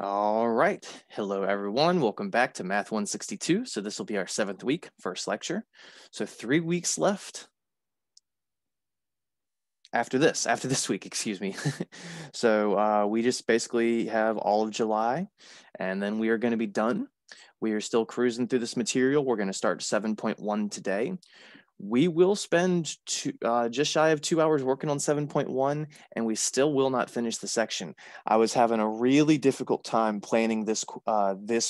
All right. Hello, everyone. Welcome back to Math 162. So this will be our 7th week, first lecture. So 3 weeks left after this week, excuse me. So we just basically have all of July, and then we are going to be done. We are still cruising through this material. We're going to start 7.1 today. We will spend just shy of 2 hours working on 7.1, and we still will not finish the section. I was having a really difficult time planning this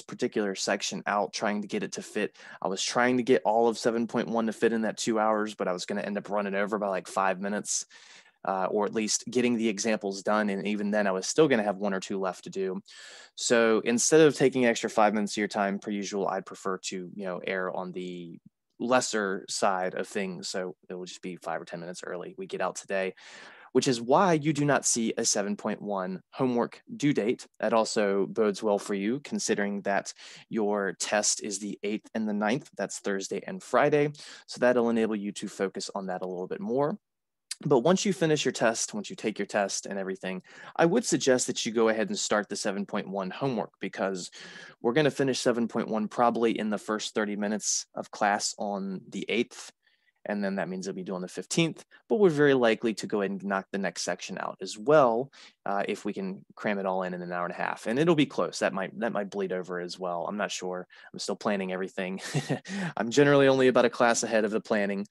particular section out, trying to get it to fit. I was trying to get all of 7.1 to fit in that 2 hours, but I was going to end up running over by like 5 minutes, or at least getting the examples done. And even then, I was still going to have 1 or 2 left to do. So instead of taking an extra 5 minutes of your time per usual, I'd prefer to err on the lesser side of things. So it will just be 5 or 10 minutes early. We get out today, which is why you do not see a 7.1 homework due date. That also bodes well for you, considering that your test is the 8th and the 9th. That's Thursday and Friday. So that'll enable you to focus on that a little bit more. But once you finish your test, once you take your test and everything, I would suggest that you go ahead and start the 7.1 homework, because we're going to finish 7.1 probably in the first 30 minutes of class on the 8th. And then that means it'll be due on the 15th, but we're very likely to go ahead and knock the next section out as well, if we can cram it all in an hour and a half. And it'll be close. That might bleed over as well. I'm not sure. I'm still planning everything. I'm generally only about a class ahead of the planning.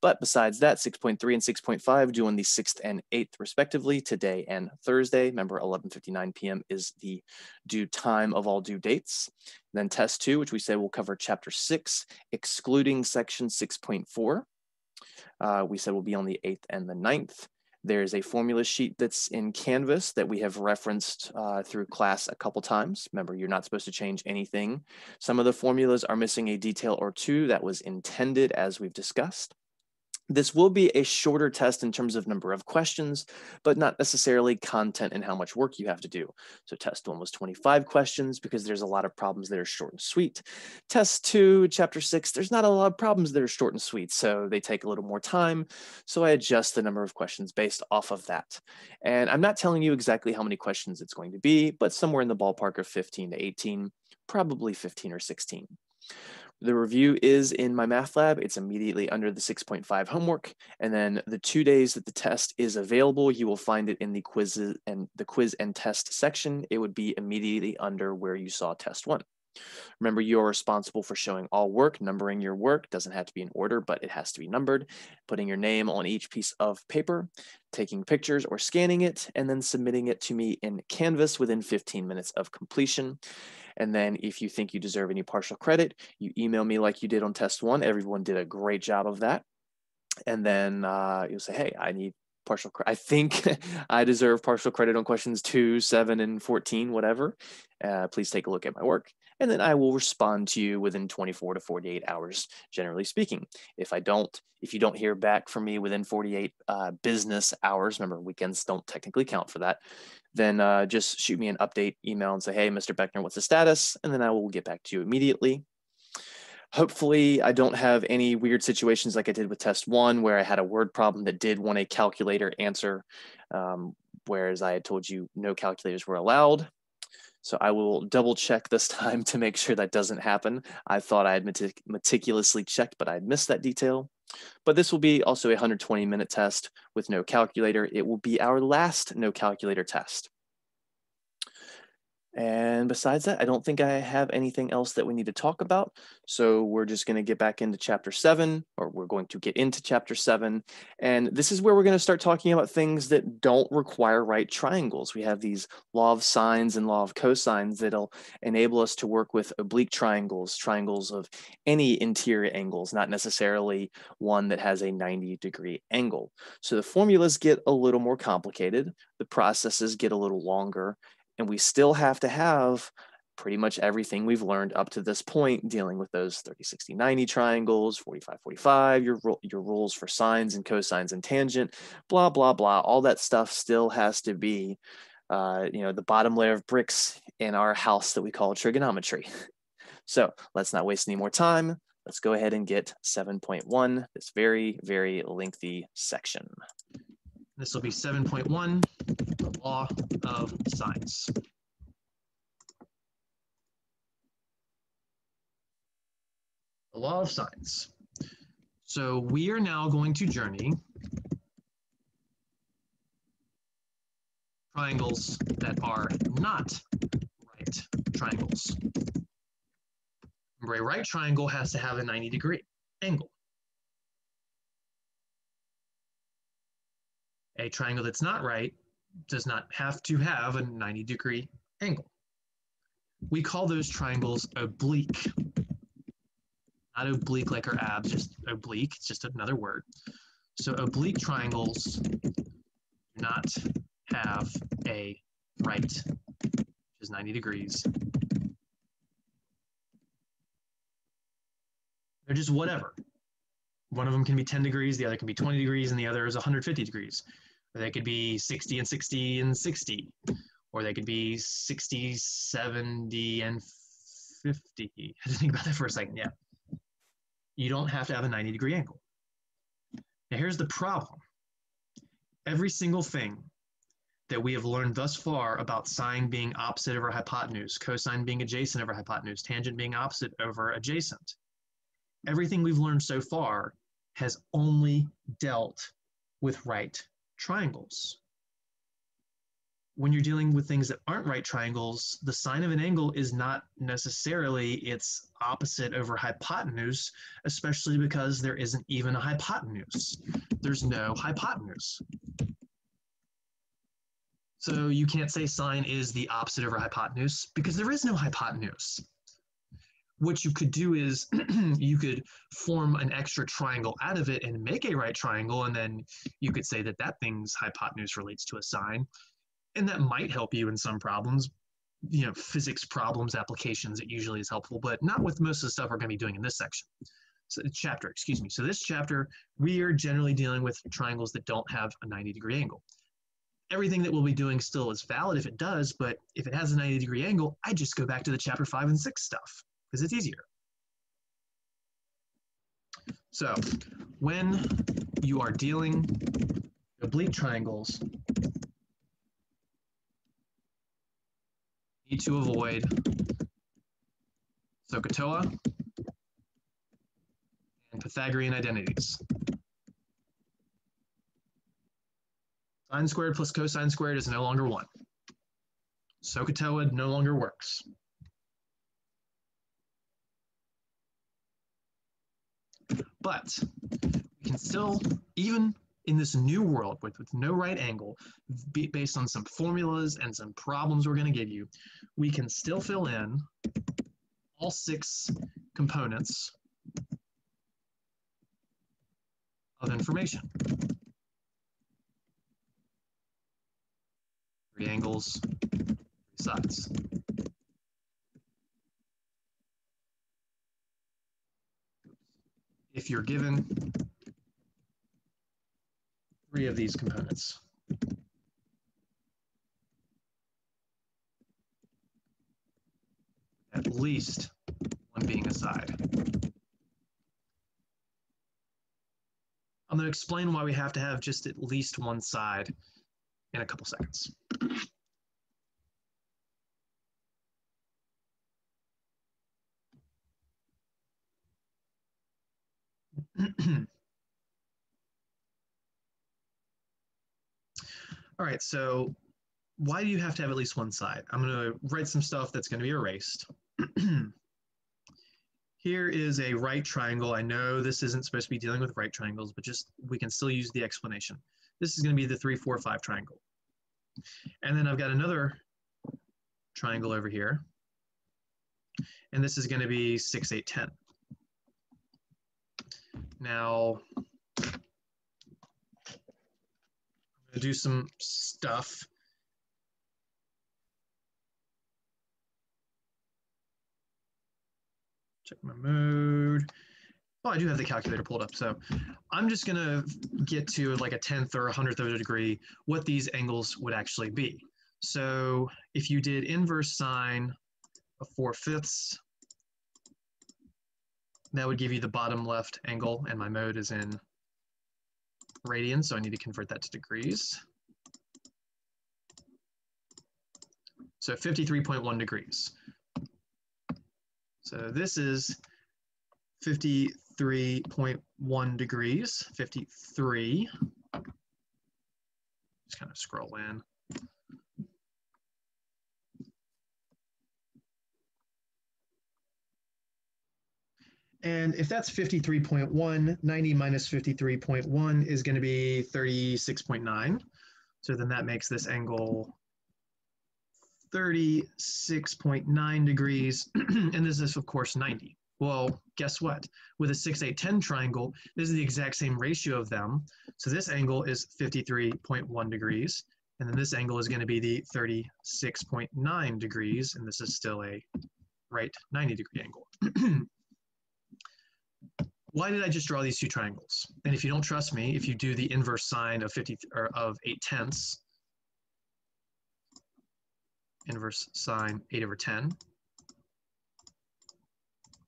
But besides that, 6.3 and 6.5 due on the 6th and 8th respectively, today and Thursday. Remember, 11:59 p.m. is the due time of all due dates. Then test 2, which we said will cover chapter 6, excluding section 6.4. We said will be on the 8th and the 9th. There's a formula sheet that's in Canvas that we have referenced through class a couple times. Remember, you're not supposed to change anything. Some of the formulas are missing a detail or two that was intended, as we've discussed. This will be a shorter test in terms of number of questions, but not necessarily content and how much work you have to do. So test 1 was 25 questions because there's a lot of problems that are short and sweet. Test 2, chapter 6, there's not a lot of problems that are short and sweet, so they take a little more time. So I adjust the number of questions based off of that. And I'm not telling you exactly how many questions it's going to be, but somewhere in the ballpark of 15 to 18, probably 15 or 16. The review is in my math lab. It's immediately under the 6.5 homework. And then the 2 days that the test is available, you will find it in the quiz and test section. It would be immediately under where you saw test 1. Remember, you're responsible for showing all work. Numbering your work doesn't have to be in order, but it has to be numbered. Putting your name on each piece of paper, taking pictures or scanning it, and then submitting it to me in Canvas within 15 minutes of completion. And then if you think you deserve any partial credit, you email me like you did on test 1. Everyone did a great job of that. And then you'll say, hey, I need partial credit. I think I deserve partial credit on questions 2, 7, and 14, whatever. Please take a look at my work. And then I will respond to you within 24 to 48 hours, generally speaking. If you don't hear back from me within 48 business hours, remember, weekends don't technically count for that, then just shoot me an update email and say, hey, Mr. Beckner, what's the status? And then I will get back to you immediately. Hopefully, I don't have any weird situations like I did with test 1, where I had a word problem that did want a calculator answer, whereas I had told you no calculators were allowed. So I will double check this time to make sure that doesn't happen. I thought I had meticulously checked, but I had missed that detail. But this will be also a 120-minute test with no calculator. It will be our last no calculator test. And besides that, I don't think I have anything else that we need to talk about. So we're just going to get back into chapter 7, or we're going to get into chapter 7. And this is where we're going to start talking about things that don't require right triangles. We have these law of sines and law of cosines that'll enable us to work with oblique triangles, triangles of any interior angles, not necessarily one that has a 90-degree angle. So the formulas get a little more complicated. The processes get a little longer. And we still have to have pretty much everything we've learned up to this point dealing with those 30, 60, 90 triangles, 45, 45, your rules for sines and cosines and tangent, blah, blah, blah. All that stuff still has to be, the bottom layer of bricks in our house that we call trigonometry. So let's not waste any more time. Let's go ahead and get 7.1, this very, very lengthy section. This will be 7.1. the law of sines. The law of sines. So we are now going to journey triangles that are not right triangles. Remember, a right triangle has to have a 90-degree angle. A triangle that's not right does not have to have a 90-degree angle. We call those triangles oblique. Not oblique like our abs, just oblique, it's just another word. So oblique triangles do not have a right, which is 90 degrees. They're just whatever. One of them can be 10 degrees, the other can be 20 degrees, and the other is 150 degrees. Or they could be 60 and 60 and 60. Or they could be 60, 70, and 50. I had to think about that for a second, yeah. You don't have to have a 90-degree angle. Now here's the problem. Every single thing that we have learned thus far about sine being opposite over hypotenuse, cosine being adjacent over hypotenuse, tangent being opposite over adjacent, everything we've learned so far has only dealt with right triangles. When you're dealing with things that aren't right triangles, the sine of an angle is not necessarily its opposite over hypotenuse, especially because there isn't even a hypotenuse. There's no hypotenuse. So you can't say sine is the opposite over hypotenuse because there is no hypotenuse. What you could do is you could form an extra triangle out of it and make a right triangle, and then you could say that that thing's hypotenuse relates to a sine. And that might help you in some problems, you know, physics problems, applications, it usually is helpful, but not with most of the stuff we're going to be doing in this section. So chapter, excuse me. So this chapter, we are generally dealing with triangles that don't have a 90-degree angle. Everything that we'll be doing still is valid if it does, but if it has a 90-degree angle, I just go back to the chapter 5 and 6 stuff because it's easier. So when you are dealing oblique triangles, need to avoid Sohcahtoa and Pythagorean identities. Sine squared plus cosine squared is no longer 1. Sohcahtoa no longer works. But we can still, even in this new world with no right angle, based on some formulas and some problems we're going to give you, we can still fill in all 6 components of information. 3 angles, 3 sides. If you're given 3 of these components, at least one being a side. I'm going to explain why we have to have just at least one side in a couple seconds. All right, so why do you have to have at least one side? I'm going to write some stuff that's going to be erased. Here is a right triangle. I know this isn't supposed to be dealing with right triangles, but just we can still use the explanation. This is going to be the 3, 4, 5 triangle. And then I've got another triangle over here. And this is going to be 6, 8, 10. Now, I'm going to do some stuff. Check my mode. Oh, I do have the calculator pulled up. So I'm just going to get to like a 10th or 100th of a degree what these angles would actually be. So if you did inverse sine of 4/5, that would give you the bottom left angle, and my mode is in radians, so I need to convert that to degrees. So 53.1 degrees. So this is 53.1 degrees, 53. Just kind of scroll in. And if that's 53.1, 90 minus 53.1 is going to be 36.9. So then that makes this angle 36.9 degrees. And this is, of course, 90. Well, guess what? With a 6, 8, 10 triangle, this is the exact same ratio of them. So this angle is 53.1 degrees. And then this angle is going to be the 36.9 degrees. And this is still a right 90-degree angle. Why did I just draw these two triangles? And if you don't trust me, if you do the inverse sine of 8/10, inverse sine 8/10,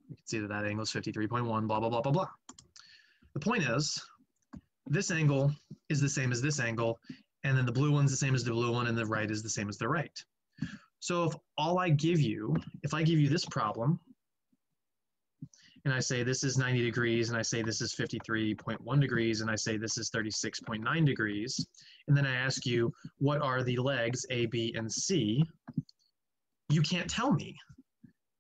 you can see that that angle is 53.1, blah, blah, blah, blah, blah. The point is, this angle is the same as this angle, and then the blue one's the same as the blue one, and the right is the same as the right. So if all I give you, if I give you this problem, and I say this is 90 degrees, and I say this is 53.1 degrees, and I say this is 36.9 degrees, and then I ask you, what are the legs A, B, and C? You can't tell me,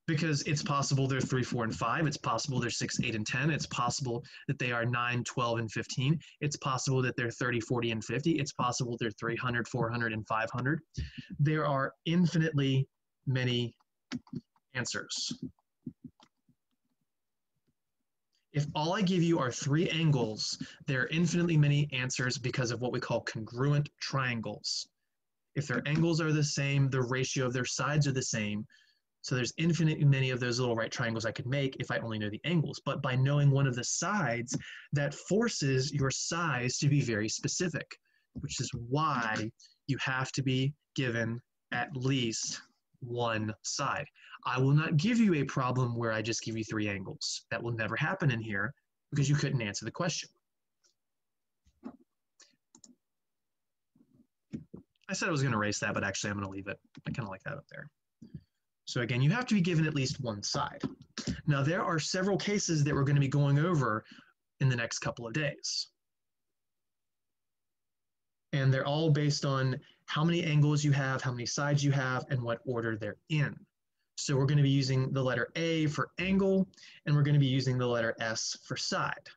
because it's possible they're 3, 4, and 5. It's possible they're 6, 8, and 10. It's possible that they are 9, 12, and 15. It's possible that they're 30, 40, and 50. It's possible they're 300, 400, and 500. There are infinitely many answers. If all I give you are 3 angles, there are infinitely many answers because of what we call congruent triangles. If their angles are the same, the ratio of their sides are the same. So there's infinitely many of those little right triangles I could make if I only know the angles. But by knowing one of the sides, that forces your size to be very specific, which is why you have to be given at least one side. I will not give you a problem where I just give you 3 angles. That will never happen in here because you couldn't answer the question. I said I was going to erase that, but actually I'm going to leave it. I kind of like that up there. So again, you have to be given at least one side. Now there are several cases that we're going to be going over in the next couple of days. And they're all based on how many angles you have, how many sides you have, and what order they're in. So we're going to be using the letter A for angle, and we're going to be using the letter S for side.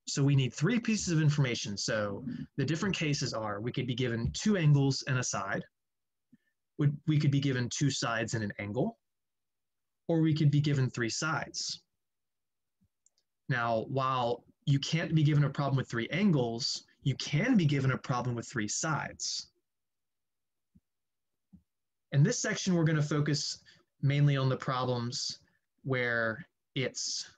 So we need 3 pieces of information. So the different cases are, we could be given 2 angles and a side. We could be given 2 sides and an angle, or we could be given 3 sides. Now, while you can't be given a problem with 3 angles, you can be given a problem with 3 sides. In this section, we're going to focus mainly on the problems where it's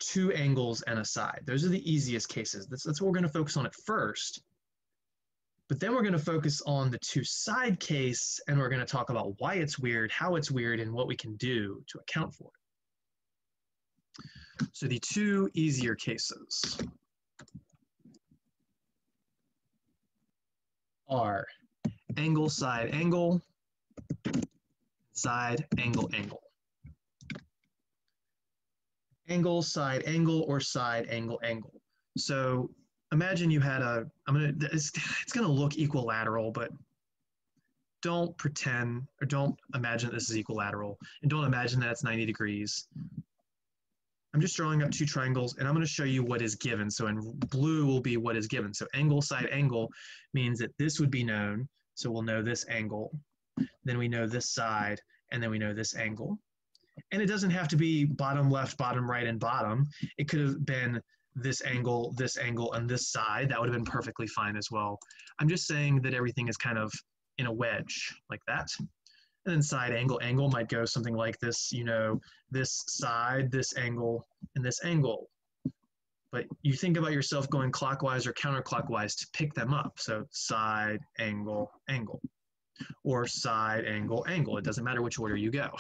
2 angles and a side. Those are the easiest cases. That's what we're going to focus on at first. But then we're going to focus on the 2 side case, and we're going to talk about why it's weird, how it's weird, and what we can do to account for it. So the 2 easier cases are angle, side, angle, side, angle, angle. Angle, side, angle, or side, angle, angle. So imagine you had a, it's going to look equilateral, but don't pretend, or don't imagine this is equilateral, and don't imagine that it's 90 degrees. I'm just drawing up 2 triangles, and I'm going to show you what is given. So in blue will be what is given. So angle, side, angle means that this would be known. So we'll know this angle, then we know this side, and then we know this angle. And it doesn't have to be bottom left, bottom right, and bottom. It could have been this angle, and this side. That would have been perfectly fine as well. I'm just saying that everything is kind of in a wedge like that. And then side, angle, angle might go something like this, you know, this side, this angle, and this angle. But you think about yourself going clockwise or counterclockwise to pick them up. So side, angle, angle. Or side, angle, angle. It doesn't matter which order you go.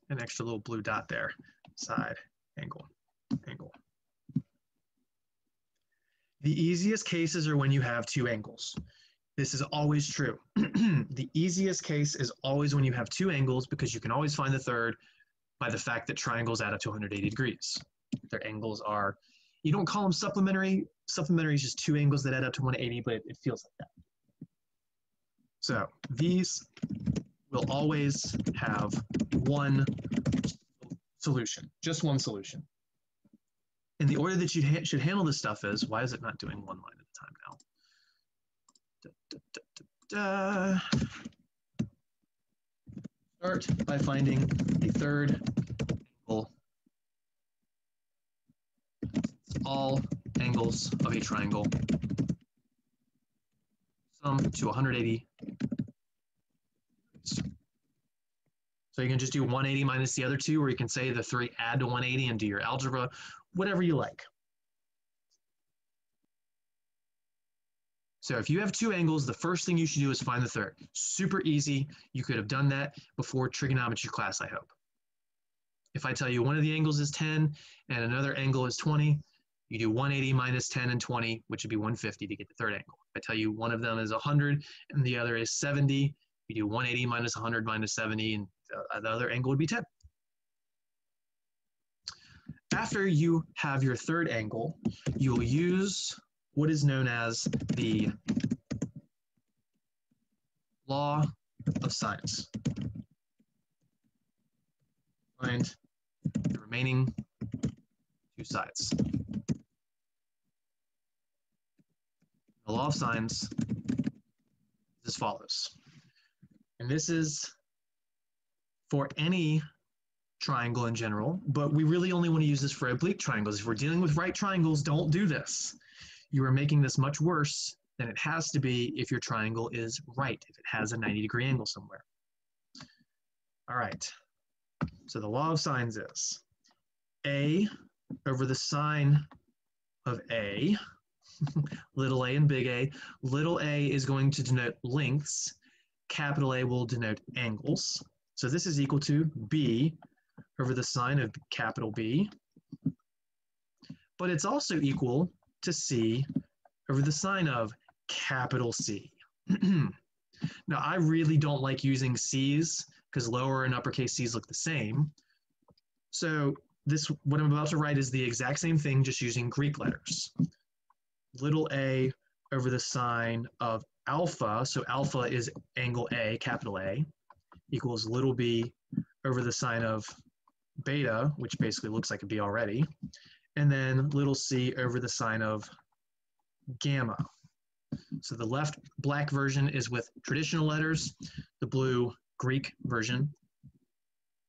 An extra little blue dot there. Side, angle, angle. The easiest cases are when you have two angles. This is always true. The easiest case is always when you have two angles because you can always find the third by the fact that triangles add up to 180 degrees. Their angles are, you don't call them supplementary. Supplementary is just two angles that add up to 180, but it feels like that. So these will always have one solution, just one solution. And the order that you should handle this stuff is, why is it not doing one line at a time now? Start by finding a third angle. All angles of a triangle sum to 180. So you can just do 180 minus the other two, or you can say the three add to 180 and do your algebra, whatever you like. So if you have two angles, the first thing you should do is find the third. Super easy. You could have done that before trigonometry class, I hope. If I tell you one of the angles is 10 and another angle is 20, you do 180 minus 10 and 20, which would be 150 to get the third angle. If I tell you one of them is 100 and the other is 70, you do 180 minus 100 minus 70, and the other angle would be 10. After you have your third angle, you will use what is known as the law of sines. Find the remaining two sides. The law of sines is as follows. And this is for any triangle in general, but we really only want to use this for oblique triangles. If we're dealing with right triangles, don't do this. You are making this much worse than it has to be if your triangle is right, if it has a 90-degree angle somewhere. All right, so the law of sines is A over the sine of A, little a and big A. Little a is going to denote lengths. Capital A will denote angles. So this is equal to B over the sine of capital B. But it's also equal to C over the sine of capital C. Now, I really don't like using C's because lower and uppercase C's look the same. So this, what I'm about to write is the exact same thing, just using Greek letters. Little a over the sine of alpha, so alpha is angle A, capital A, equals little b over the sine of beta, which basically looks like a B already, and then little c over the sine of gamma. So the left black version is with traditional letters. The blue Greek version,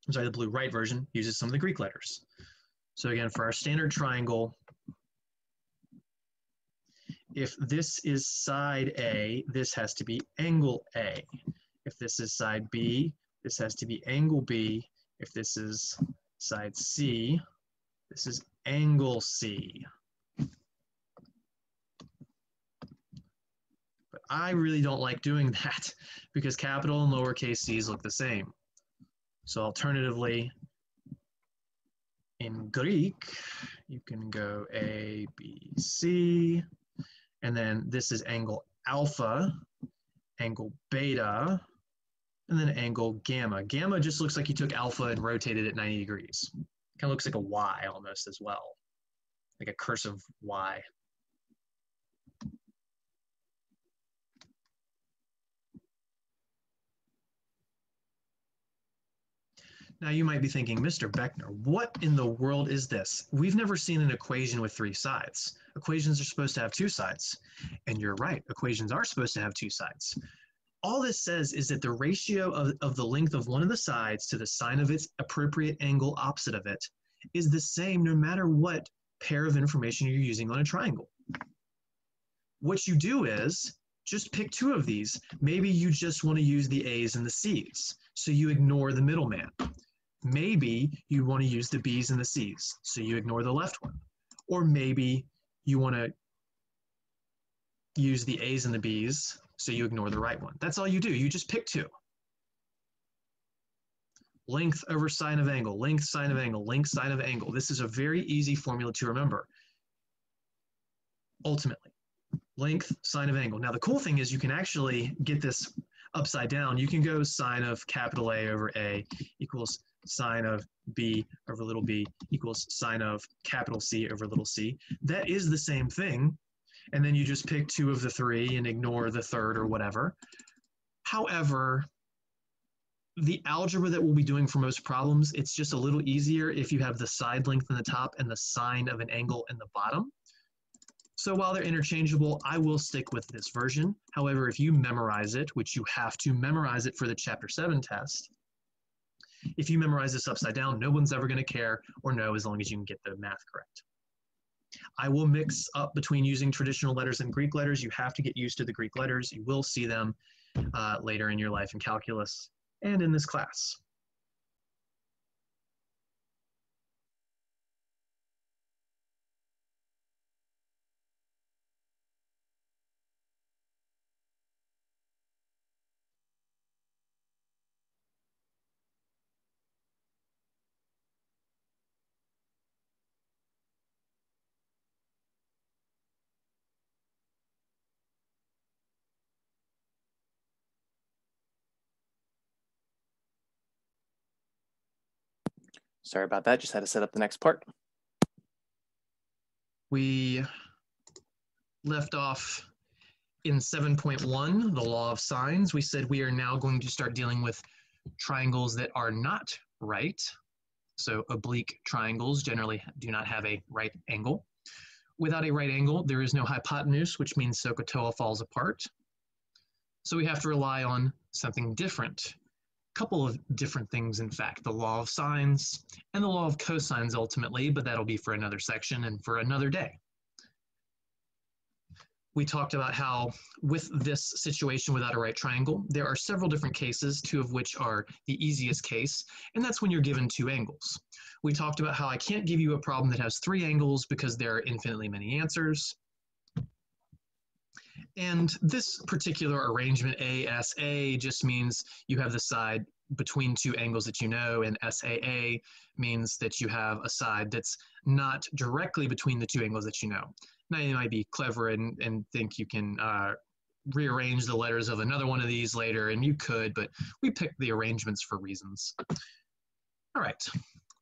the blue right version uses some of the Greek letters. So again, for our standard triangle, if this is side A, this has to be angle A. If this is side B, this has to be angle B. If this is side C, this is angle C. But I really don't like doing that because capital and lowercase c's look the same. So alternatively, in Greek, you can go A, B, C, and then this is angle alpha, angle beta, and then angle gamma. Gamma just looks like you took alpha and rotated it 90 degrees. Kind of looks like a Y almost as well, like a cursive Y. Now you might be thinking, Mr. Beckner, what in the world is this? We've never seen an equation with three sides. Equations are supposed to have two sides. And you're right, equations are supposed to have two sides. All this says is that the ratio of the length of one of the sides to the sine of its appropriate angle opposite of it is the same no matter what pair of information you're using on a triangle. What you do is just pick two of these. Maybe you just want to use the A's and the C's, so you ignore the middleman. Maybe you want to use the B's and the C's, so you ignore the left one. Or maybe you want to use the A's and the B's, so you ignore the right one. That's all you do. You just pick two. Length over sine of angle, length, sine of angle, length, sine of angle. This is a very easy formula to remember. Ultimately, length, sine of angle. Now the cool thing is you can actually get this upside down. You can go sine of capital A over A equals sine of B over little b equals sine of capital C over little c. That is the same thing. And then you just pick two of the three and ignore the third or whatever. However, the algebra that we'll be doing for most problems, it's just a little easier if you have the side length in the top and the sine of an angle in the bottom. So while they're interchangeable, I will stick with this version. However, if you memorize it, which you have to memorize it for the Chapter 7 test, if you memorize this upside down, no one's ever going to care or know as long as you can get the math correct. I will mix up between using traditional letters and Greek letters. You have to get used to the Greek letters. You will see them later in your life in calculus and in this class. Sorry about that, just had to set up the next part. We left off in 7.1, the law of sines. We said we are now going to start dealing with triangles that are not right. So oblique triangles generally do not have a right angle. Without a right angle, there is no hypotenuse, which means Sohcahtoa falls apart. So we have to rely on something different. A couple of different things, in fact, the law of sines and the law of cosines ultimately, but that'll be for another section and for another day. We talked about how with this situation without a right triangle, there are several different cases, two of which are the easiest case, and that's when you're given two angles. We talked about how I can't give you a problem that has three angles because there are infinitely many answers. And this particular arrangement, ASA, just means you have the side between two angles that you know, and SAA means that you have a side that's not directly between the two angles that you know. Now you might be clever and think you can rearrange the letters of another one of these later, and you could, but we picked the arrangements for reasons. All right,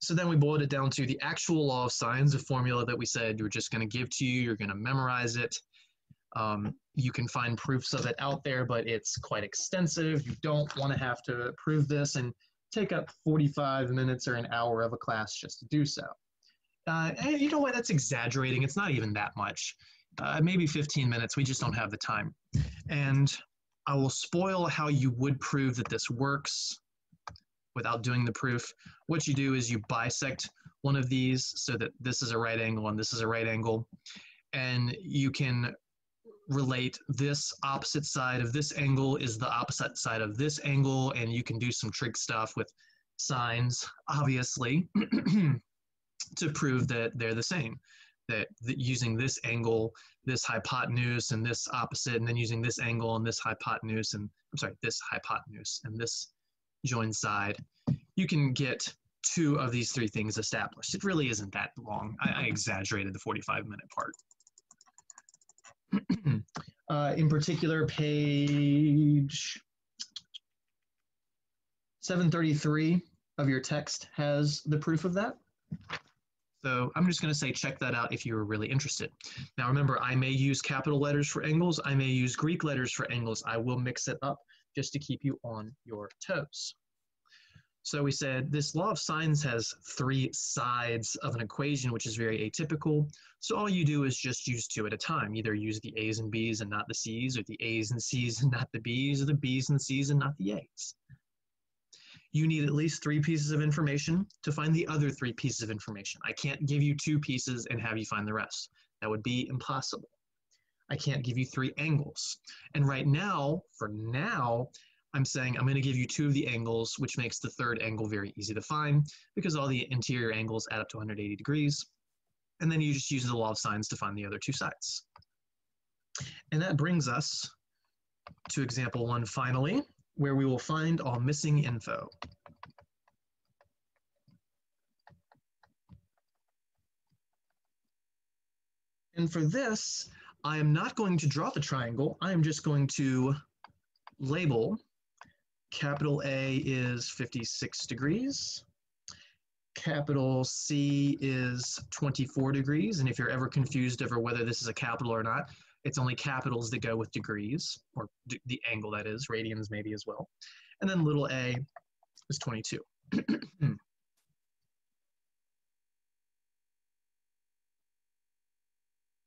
so then we boiled it down to the actual law of sines, a formula that we said you were just going to give to you, you're going to memorize it. You can find proofs of it out there, but it's quite extensive. You don't want to have to prove this and take up 45 minutes or an hour of a class just to do so. And you know what, that's exaggerating. It's not even that much. Maybe 15 minutes, we just don't have the time. And I will spoil how you would prove that this works without doing the proof. What you do is you bisect one of these so that this is a right angle and this is a right angle. And you can relate this opposite side of this angle is the opposite side of this angle, and you can do some trig stuff with sines, obviously, to prove that they're the same. That using this angle, this hypotenuse, and this opposite, and then using this angle and this hypotenuse, and I'm sorry, this hypotenuse and this joined side, you can get two of these three things established. It really isn't that long. I exaggerated the 45-minute part. In particular, page 733 of your text has the proof of that. So I'm just going to say check that out if you're really interested. Now remember, I may use capital letters for angles. I may use Greek letters for angles. I will mix it up just to keep you on your toes. So we said this law of sines has three sides of an equation, which is very atypical. So all you do is just use two at a time. Either use the A's and B's and not the C's, or the A's and C's and not the B's, or the B's and C's and not the A's. You need at least three pieces of information to find the other three pieces of information. I can't give you two pieces and have you find the rest. That would be impossible. I can't give you three angles. And right now, for now, I'm saying I'm going to give you two of the angles, which makes the third angle very easy to find because all the interior angles add up to 180 degrees. And then you just use the law of sines to find the other two sides. And that brings us to example one finally, where we will find all missing info. And for this, I am not going to draw the triangle. I am just going to label capital A is 56 degrees. Capital C is 24 degrees. And if you're ever confused over whether this is a capital or not, it's only capitals that go with degrees, or the angle that is, radians maybe as well. And then little a is 22.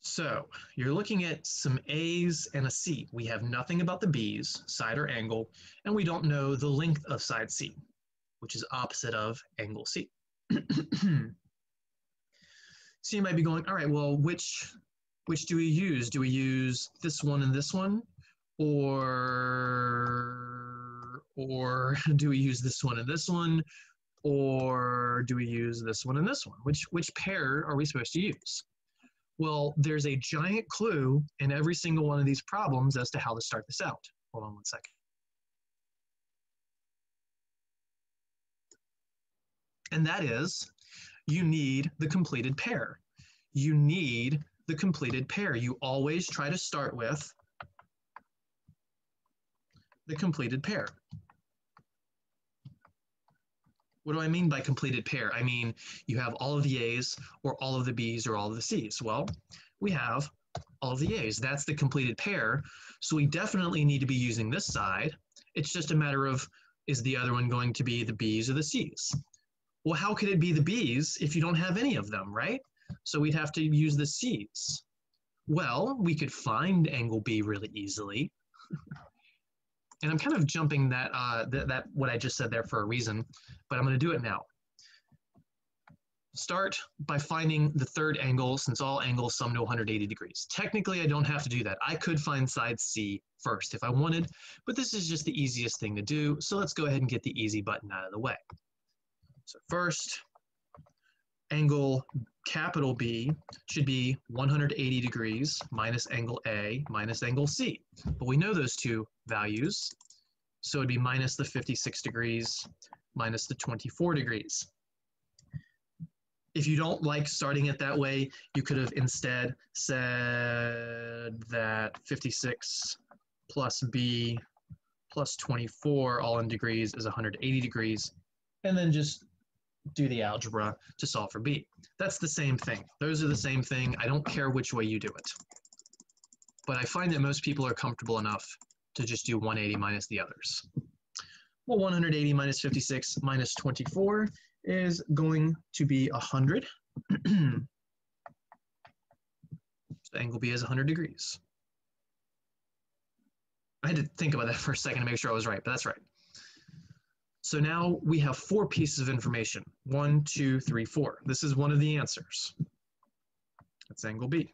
So you're looking at some A's and a C. We have nothing about the B's, side or angle, and we don't know the length of side C, which is opposite of angle C. So you might be going, all right, well, which do we use? Do we use this one and this one? Or do we use this one and this one? Or do we use this one and this one? Which pair are we supposed to use? Well, there's a giant clue in every single one of these problems as to how to start this out. Hold on one second. And that is, you need the completed pair. You need the completed pair. You always try to start with the completed pair. What do I mean by completed pair? I mean, you have all of the A's or all of the B's or all of the C's. Well, we have all of the A's. That's the completed pair. So we definitely need to be using this side. It's just a matter of, is the other one going to be the B's or the C's? Well, how could it be the B's if you don't have any of them, right? So we'd have to use the C's. Well, we could find angle B really easily. And I'm kind of jumping that what I just said there for a reason, but I'm going to do it now. Start by finding the third angle, since all angles sum to 180 degrees. Technically, I don't have to do that. I could find side C first if I wanted, but this is just the easiest thing to do. So let's go ahead and get the easy button out of the way. So first, angle capital B should be 180 degrees minus angle A minus angle C. But we know those two values, so it'd be minus the 56 degrees minus the 24 degrees. If you don't like starting it that way, you could have instead said that 56 plus B plus 24 all in degrees is 180 degrees, and then just do the algebra to solve for B. That's the same thing. Those are the same thing. I don't care which way you do it. But I find that most people are comfortable enough to just do 180 minus the others. Well, 180 minus 56 minus 24 is going to be 100. So angle B is 100 degrees. I had to think about that for a second to make sure I was right, but that's right. So now we have 4 pieces of information. 1, 2, 3, 4. This is one of the answers. That's angle B.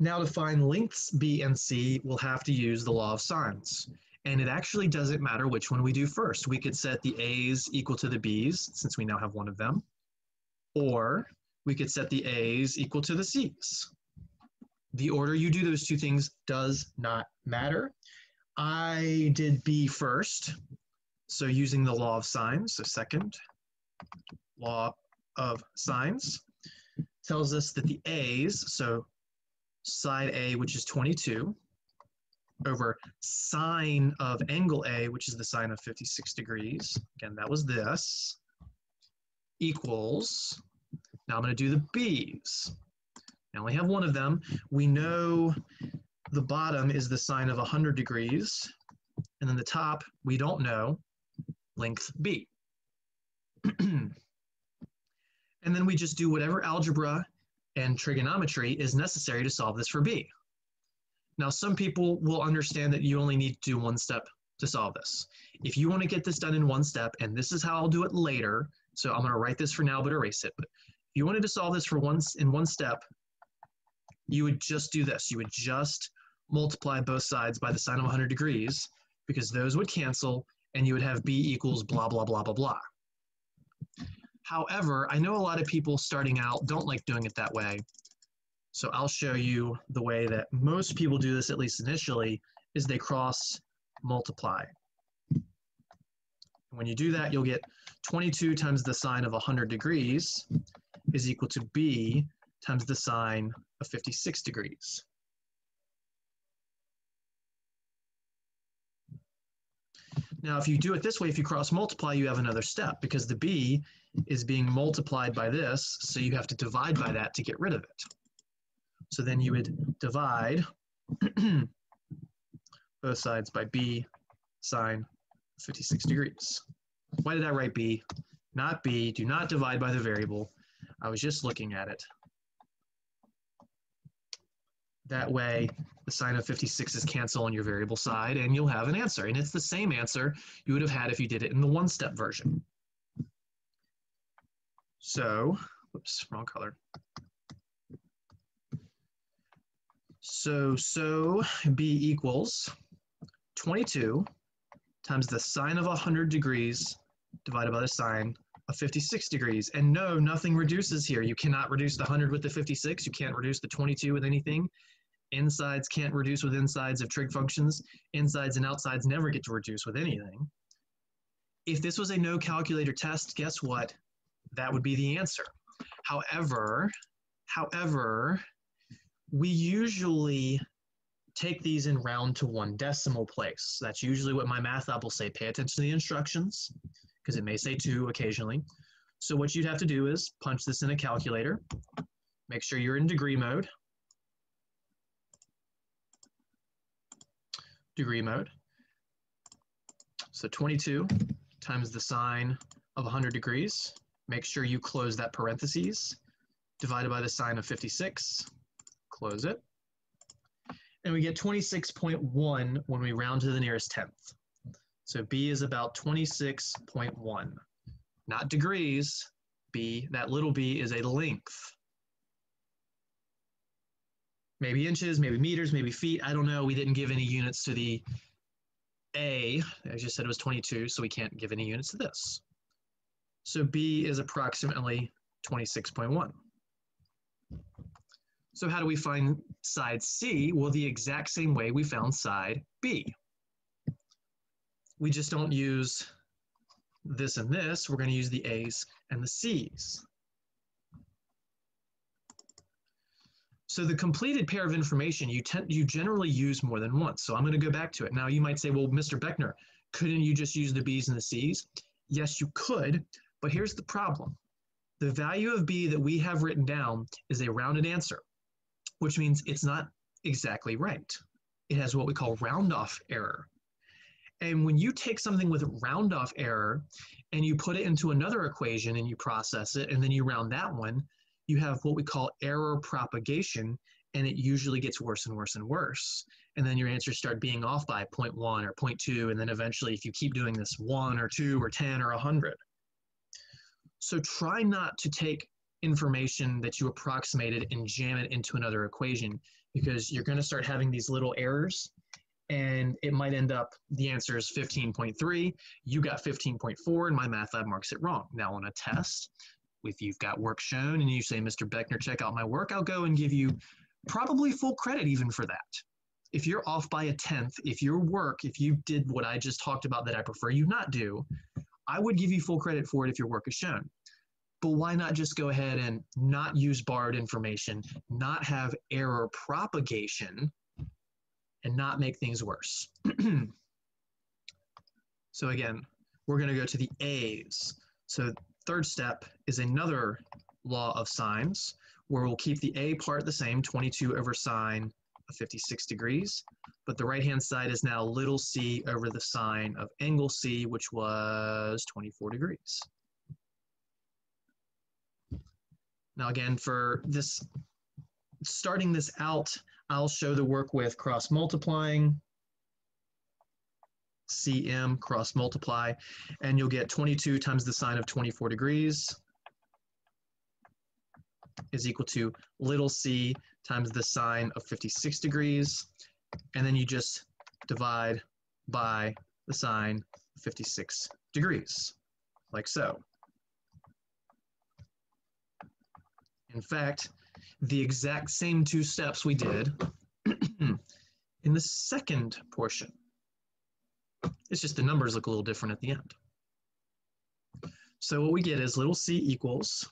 Now to find lengths B and C, we'll have to use the law of sines. And it actually doesn't matter which one we do first. We could set the A's equal to the B's, since we now have one of them. Or we could set the A's equal to the C's. The order you do those two things does not matter. I did B first, so using the law of sines, so second law of sines, tells us that the A's, so side A, which is 22, over sine of angle A, which is the sine of 56 degrees, again, that was this, equals, now I'm going to do the B's. I only have one of them. We know the bottom is the sine of 100 degrees, and then the top, we don't know, length B. And then we just do whatever algebra and trigonometry is necessary to solve this for B. Now, some people will understand that you only need to do one step to solve this. If you want to get this done in one step, and this is how I'll do it later, so I'm going to write this for now but erase it, but if you wanted to solve this in one step, you would just do this. You would just multiply both sides by the sine of 100 degrees, because those would cancel, and you would have B equals blah, blah, blah, blah, blah. However, I know a lot of people starting out don't like doing it that way. So I'll show you the way that most people do this, at least initially, is they cross multiply. And when you do that, you'll get 22 times the sine of 100 degrees is equal to B times the sine of 56 degrees. Now, if you do it this way, if you cross multiply, you have another step because the b is being multiplied by this, so you have to divide by that to get rid of it. So then you would divide both sides by b sine 56 degrees. Why did I write b? Not b. Do not divide by the variable. I was just looking at it. That way, the sine of 56 is cancel on your variable side, and you'll have an answer. And it's the same answer you would have had if you did it in the one-step version. So, whoops, wrong color. So b equals 22 times the sine of 100 degrees divided by the sine of 56 degrees. And no, nothing reduces here. You cannot reduce the 100 with the 56. You can't reduce the 22 with anything. Insides can't reduce with insides of trig functions. Insides and outsides never get to reduce with anything. If this was a no calculator test, guess what? That would be the answer. However, we usually take these and round to 1 decimal place. That's usually what my math app will say. Pay attention to the instructions, because it may say 2 occasionally. So what you'd have to do is punch this in a calculator. Make sure you're in degree mode. So 22 times the sine of 100 degrees. Make sure you close that parentheses. Divided by the sine of 56. Close it. And we get 26.1 when we round to the nearest 10th. So b is about 26.1. Not degrees. B, that little b is a length. Maybe inches, maybe meters, maybe feet. I don't know. We didn't give any units to the A. I just said it was 22, so we can't give any units to this. So B is approximately 26.1. So how do we find side C? Well, the exact same way we found side B. We just don't use this and this. We're going to use the A's and the C's. So the completed pair of information, you generally use more than once. So I'm going to go back to it. Now you might say, well, Mr. Beckner, couldn't you just use the B's and the C's? Yes, you could, but here's the problem. The value of B that we have written down is a rounded answer, which means it's not exactly right. It has what we call round-off error. And when you take something with round-off error and you put it into another equation and you process it and then you round that one, you have what we call error propagation, and it usually gets worse and worse and worse. And then your answers start being off by 0.1 or 0.2, and then eventually if you keep doing this 1 or 2 or 10 or 100. So try not to take information that you approximated and jam it into another equation, because you're going to start having these little errors, and it might end up the answer is 15.3, you got 15.4, and my math lab marks it wrong. Now on a test, if you've got work shown and you say, Mr. Beckner, check out my work, I'll go and give you probably full credit even for that. If you're off by a 10th, if your work, if you did what I just talked about that I prefer you not do, I would give you full credit for it if your work is shown. But why not just go ahead and not use borrowed information, not have error propagation, and not make things worse? So again, we're going to go to the A's. So third step is another law of sines, where we'll keep the A part the same, 22 over sine of 56 degrees, but the right-hand side is now little c over the sine of angle C, which was 24 degrees. Now again, for this, starting this out, I'll show the work with cross-multiplying, CM cross multiply, and you'll get 22 times the sine of 24 degrees is equal to little c times the sine of 56 degrees, and then you just divide by the sine of 56 degrees, like so. In fact, the exact same 2 steps we did in the second portion. It's just the numbers look a little different at the end. So what we get is little c equals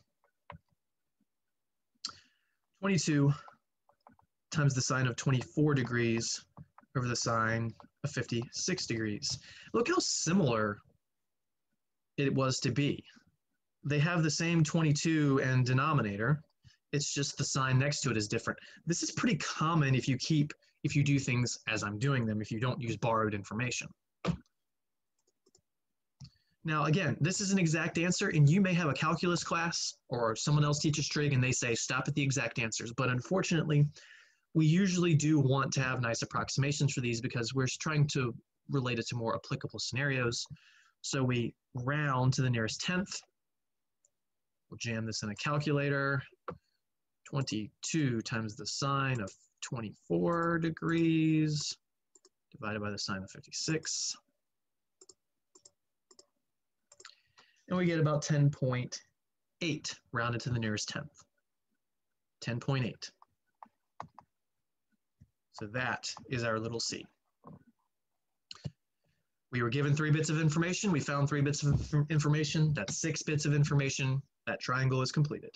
22 times the sine of 24 degrees over the sine of 56 degrees. Look how similar it was to b. They have the same 22 and denominator. It's just the sign next to it is different. This is pretty common if you do things as I'm doing them, if you don't use borrowed information. Now, again, this is an exact answer, and you may have a calculus class or someone else teaches trig and they say stop at the exact answers. But unfortunately, we usually do want to have nice approximations for these because we're trying to relate it to more applicable scenarios. So we round to the nearest tenth. We'll jam this in a calculator. 22 times the sine of 24 degrees divided by the sine of 56. And we get about 10.8 rounded to the nearest tenth. 10.8. So that is our little c. We were given 3 bits of information. We found 3 bits of information. That's 6 bits of information. That triangle is completed.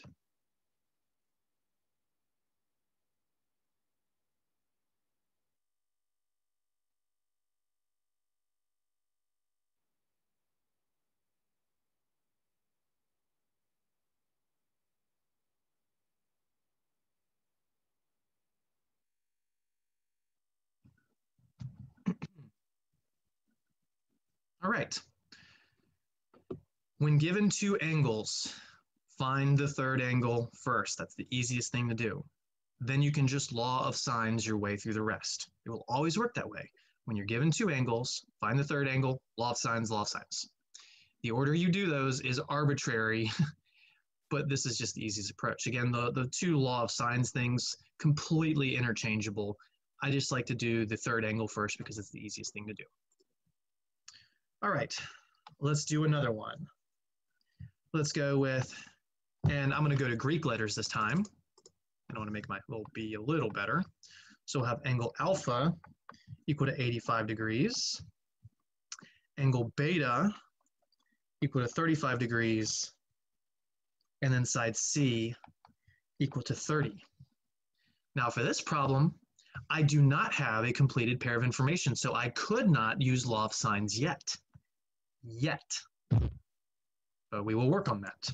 All right. When given 2 angles, find the third angle first. That's the easiest thing to do. Then you can just law of sines your way through the rest. It will always work that way. When you're given 2 angles, find the third angle, law of sines, law of sines. The order you do those is arbitrary, but this is just the easiest approach. Again, the 2 law of sines things, completely interchangeable. I just like to do the third angle first because it's the easiest thing to do. All right, let's do another one. Let's go with, and I'm going to go to Greek letters this time. I want to make my little b a little better. So we'll have angle alpha equal to 85 degrees. Angle beta equal to 35 degrees. And then side C equal to 30. Now for this problem, I do not have a completed pair of information, so I could not use law of sines yet. But we will work on that.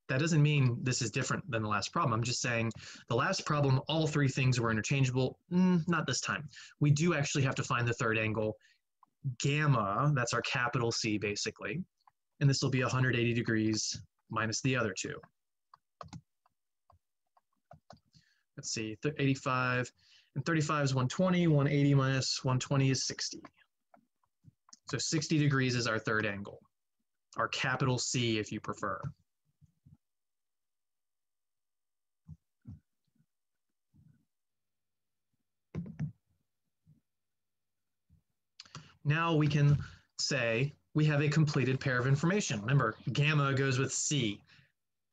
That doesn't mean this is different than the last problem. I'm just saying the last problem, all 3 things were interchangeable. Not this time. We do actually have to find the third angle. Gamma, that's our capital C basically. And this will be 180 degrees minus the other 2. Let's see, 85 and 35 is 120, 180 minus 120 is 60. So 60 degrees is our third angle, our capital C if you prefer. Now we can say we have a completed pair of information. Remember, gamma goes with C,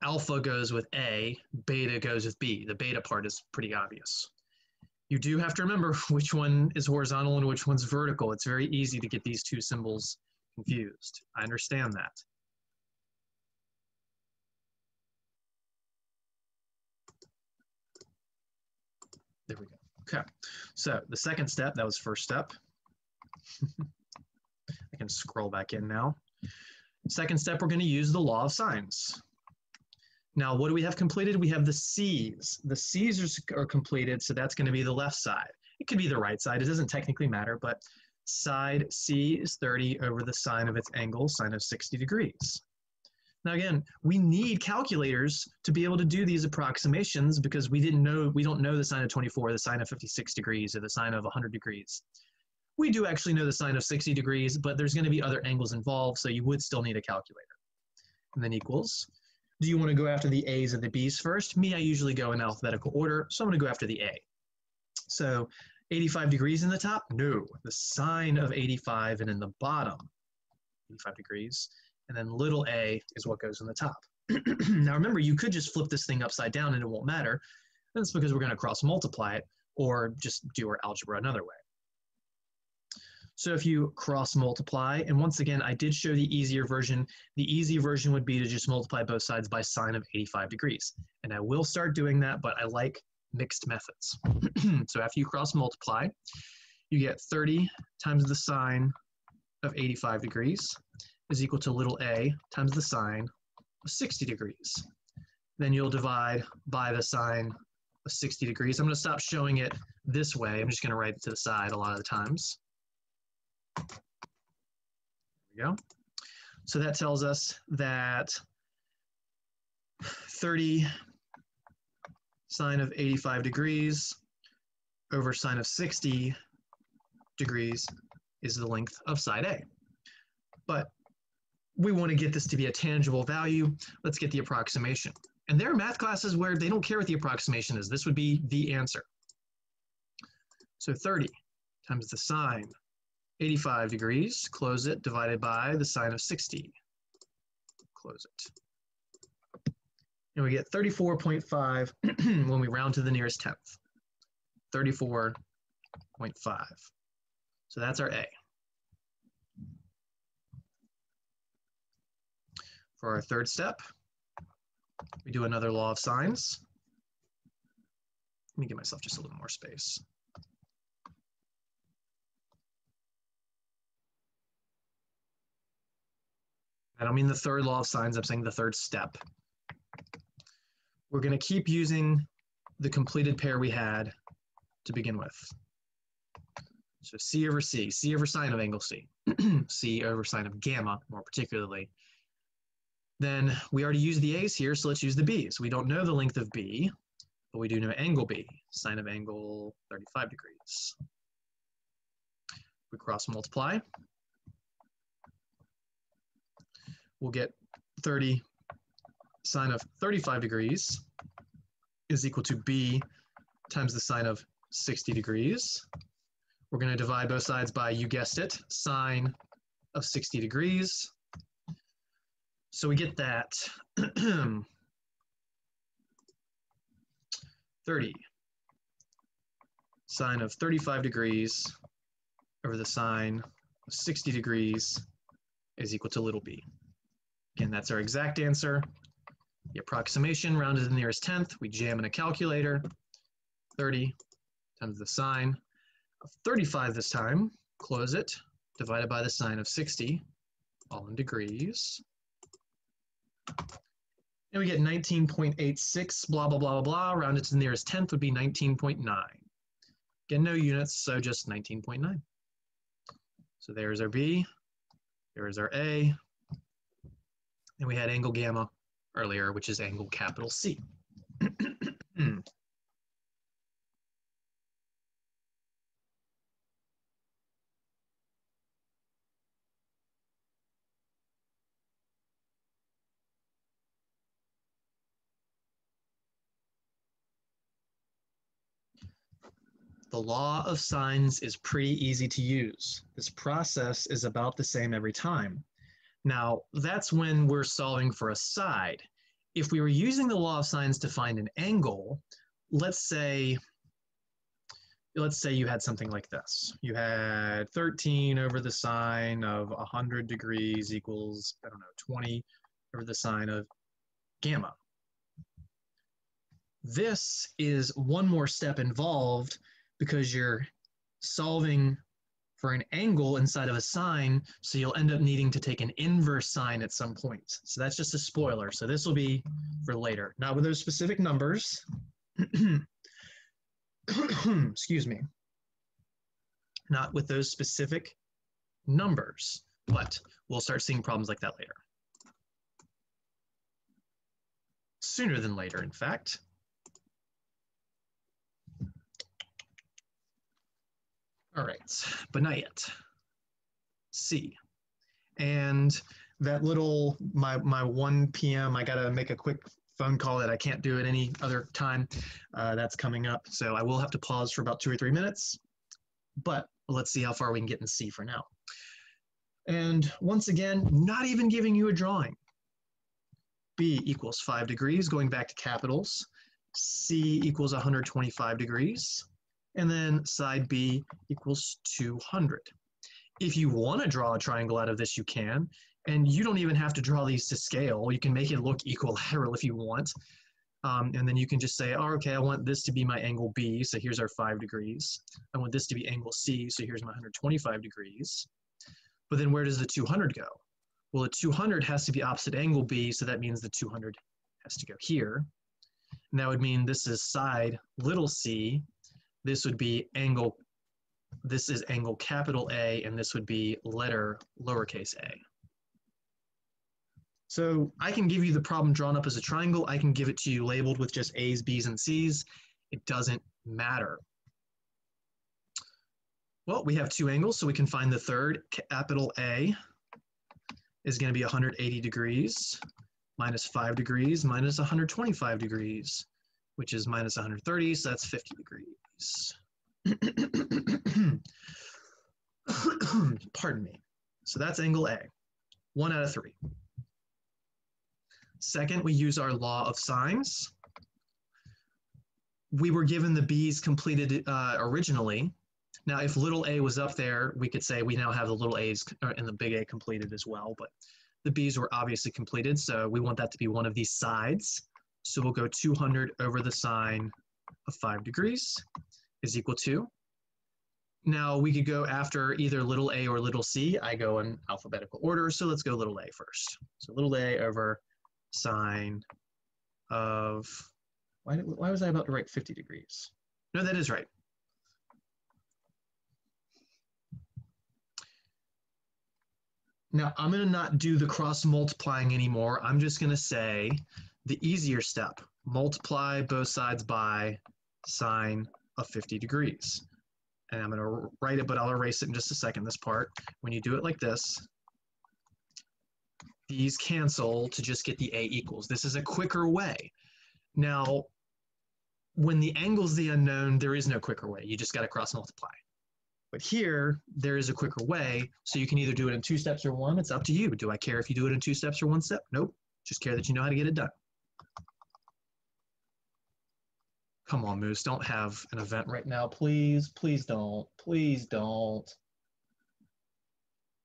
alpha goes with A, beta goes with B. The beta part is pretty obvious. You do have to remember which one is horizontal and which one's vertical. It's very easy to get these 2 symbols confused. I understand that. There we go. Okay, so the second step, that was first step. I can scroll back in now. Second step, we're going to use the law of sines. Now, what do we have completed? We have the C's. The C's are completed, so that's going to be the left side. It could be the right side. It doesn't technically matter, but side C is 30 over the sine of its angle, sine of 60 degrees. Now, again, we need calculators to be able to do these approximations because we don't know the sine of 24, the sine of 56 degrees, or the sine of 100 degrees. We do actually know the sine of 60 degrees, but there's going to be other angles involved, so you would still need a calculator. And then equals. Do you want to go after the A's and the B's first? Me, I usually go in alphabetical order, so I'm going to go after the A. So 85 degrees in the top? No. The sine of 85 and in the bottom, 85 degrees. And then little a is what goes in the top. Now remember, you could just flip this thing upside down and it won't matter. That's because we're going to cross multiply it or just do our algebra another way. So if you cross multiply, and once again, I did show the easier version. The easy version would be to just multiply both sides by sine of 85 degrees. And I will start doing that, but I like mixed methods. So after you cross multiply, you get 30 times the sine of 85 degrees is equal to little a times the sine of 60 degrees. Then you'll divide by the sine of 60 degrees. I'm going to stop showing it this way. I'm just going to write it to the side a lot of the times. There we go. So that tells us that 30 sine of 85 degrees over sine of 60 degrees is the length of side A. But we want to get this to be a tangible value. Let's get the approximation. And there are math classes where they don't care what the approximation is. This would be the answer. So 30 times the sine 85 degrees, close it, divided by the sine of 60. Close it. And we get 34.5 when we round to the nearest tenth. 34.5. So that's our A. For our third step, we do another law of sines. Let me give myself just a little more space. I don't mean the third law of sines, I'm saying the third step. We're going to keep using the completed pair we had to begin with. So C over C, C over sine of angle C, C over sine of gamma, more particularly. Then we already used the A's here, so let's use the B's. We don't know the length of B, but we do know angle B, sine of angle 35 degrees. We cross multiply. We'll get 30 sine of 35 degrees is equal to B times the sine of 60 degrees. We're going to divide both sides by, you guessed it, sine of 60 degrees. So we get that 30 sine of 35 degrees over the sine of 60 degrees is equal to little b. Again, that's our exact answer. The approximation rounded to the nearest tenth, we jam in a calculator. 30 times the sine of 35 this time, close it, divided by the sine of 60, all in degrees. And we get 19.86, blah, blah, blah, blah, blah, rounded to the nearest tenth would be 19.9. Again, no units, so just 19.9. So there's our B, there's our A, and we had angle gamma earlier, which is angle capital C. The law of sines is pretty easy to use. This process is about the same every time. Now, that's when we're solving for a side. If we were using the law of sines to find an angle, let's say you had something like this. You had 13 over the sine of 100 degrees equals, 20 over the sine of gamma. This is one more step involved because you're solving for an angle inside of a sine, so you'll end up needing to take an inverse sine at some point. So that's just a spoiler. So this will be for later. Not with those specific numbers. Excuse me. Not with those specific numbers, but we'll start seeing problems like that later. Sooner than later, in fact. All right, but not yet. C. And that little, my 1 p.m., I gotta make a quick phone call that I can't do at any other time. That's coming up. So I will have to pause for about 2 or 3 minutes, but let's see how far we can get in C for now. And once again, not even giving you a drawing. B equals 5 degrees, going back to capitals. C equals 125 degrees. And then side B equals 200. If you want to draw a triangle out of this, you can. And you don't even have to draw these to scale. You can make it look equilateral if you want. And then you can just say, oh, okay, I want this to be my angle B, so here's our 5 degrees. I want this to be angle C, so here's my 125 degrees. But then where does the 200 go? Well, the 200 has to be opposite angle B, so that means the 200 has to go here. And that would mean this is side little c, this would be angle, this is angle capital A, and this would be letter lowercase a. So I can give you the problem drawn up as a triangle. I can give it to you labeled with just A's, B's, and C's. It doesn't matter. Well, we have two angles, so we can find the third. Capital A is going to be 180 degrees minus 5 degrees minus 125 degrees, which is minus 130, so that's 50 degrees. Pardon me. So that's angle A, 1 out of 3. Second, we use our law of sines. We were given the B's completed originally. Now, if little a was up there, we could say we now have the little a's and the big A completed as well, but the B's were obviously completed, so we want that to be one of these sides. So we'll go 200 over the sine of 5 degrees is equal to. Now, we could go after either little a or little c. I go in alphabetical order, so let's go little a first. So little a over sine of, why was I about to write 50 degrees? No, that is right. Now, I'm going to not do the cross multiplying anymore. I'm just going to say the easier step, multiply both sides by sine of 50 degrees. And I'm going to write it, but I'll erase it in just a second, this part. When you do it like this, these cancel to just get the A equals. This is a quicker way. Now, when the angle's the unknown, there is no quicker way. You just got to cross multiply. But here, there is a quicker way, so you can either do it in 2 steps or 1. It's up to you. Do I care if you do it in 2 steps or 1 step? Nope. Just care that you know how to get it done. Come on, Moose. Don't have an event right now, please. Please don't. Please don't.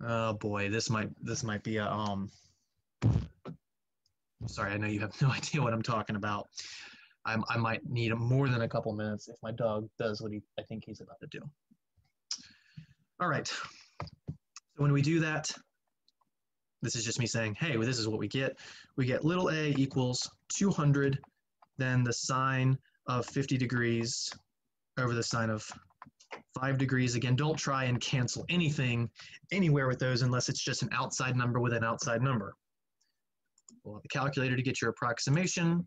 Oh boy, this might be a Sorry, I know you have no idea what I'm talking about. I might need more than a couple minutes if my dog does what I think he's about to do. All right. So when we do that, this is just me saying, hey, well, this is what we get. We get little a equals 200, then the sine of 50 degrees over the sine of 5 degrees. Again, don't try and cancel anything anywhere with those unless it's just an outside number with an outside number. We'll have the calculator to get your approximation.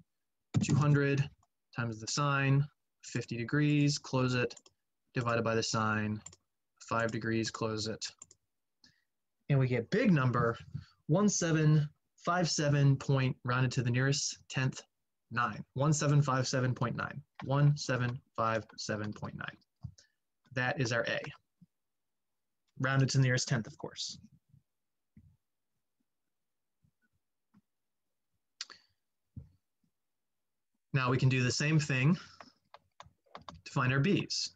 200 times the sine, 50 degrees, close it, divided by the sine, 5 degrees, close it. And we get big number, 1757 point, rounded to the nearest 10th, 9. 1757.9. 1757.9. That is our A. Rounded to the nearest 10th, of course. Now we can do the same thing to find our B's.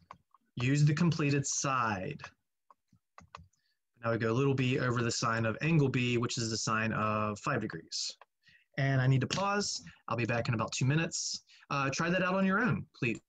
Use the completed side. Now we go little b over the sine of angle B, which is the sine of 5 degrees. And I need to pause. I'll be back in about 2 minutes. Try that out on your own, please.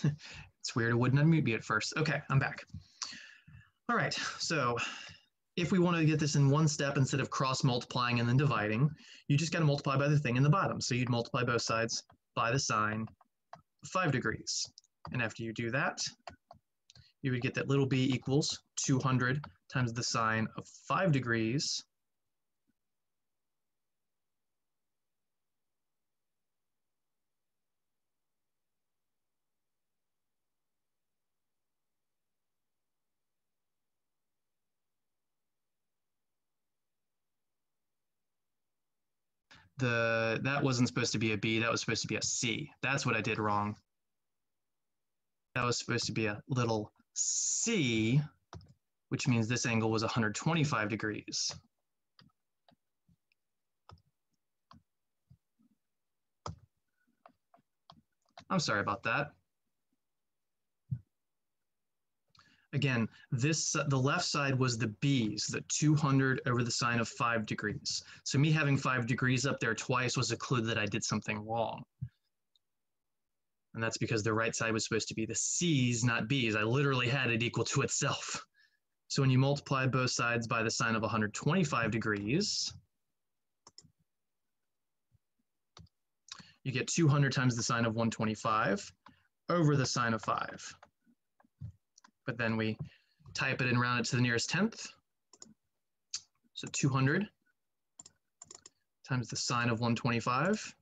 It's weird, it wouldn't unmute me at first. Okay, I'm back. All right, so if we want to get this in one step instead of cross multiplying and then dividing, you just got to multiply by the thing in the bottom. So you'd multiply both sides by the sine of 5 degrees. And after you do that, you would get that little b equals 200 times the sine of 5 degrees that wasn't supposed to be a B, that was supposed to be a C. That's what I did wrong. That was supposed to be a little C, which means this angle was 125 degrees. I'm sorry about that. Again, the left side was the B's, the 200 over the sine of 5 degrees. So me having 5 degrees up there twice was a clue that I did something wrong. And that's because the right side was supposed to be the C's, not B's. I literally had it equal to itself. So when you multiply both sides by the sine of 125 degrees, you get 200 times the sine of 125 over the sine of 5. But then we type it and round it to the nearest tenth. So 200 times the sine of 125,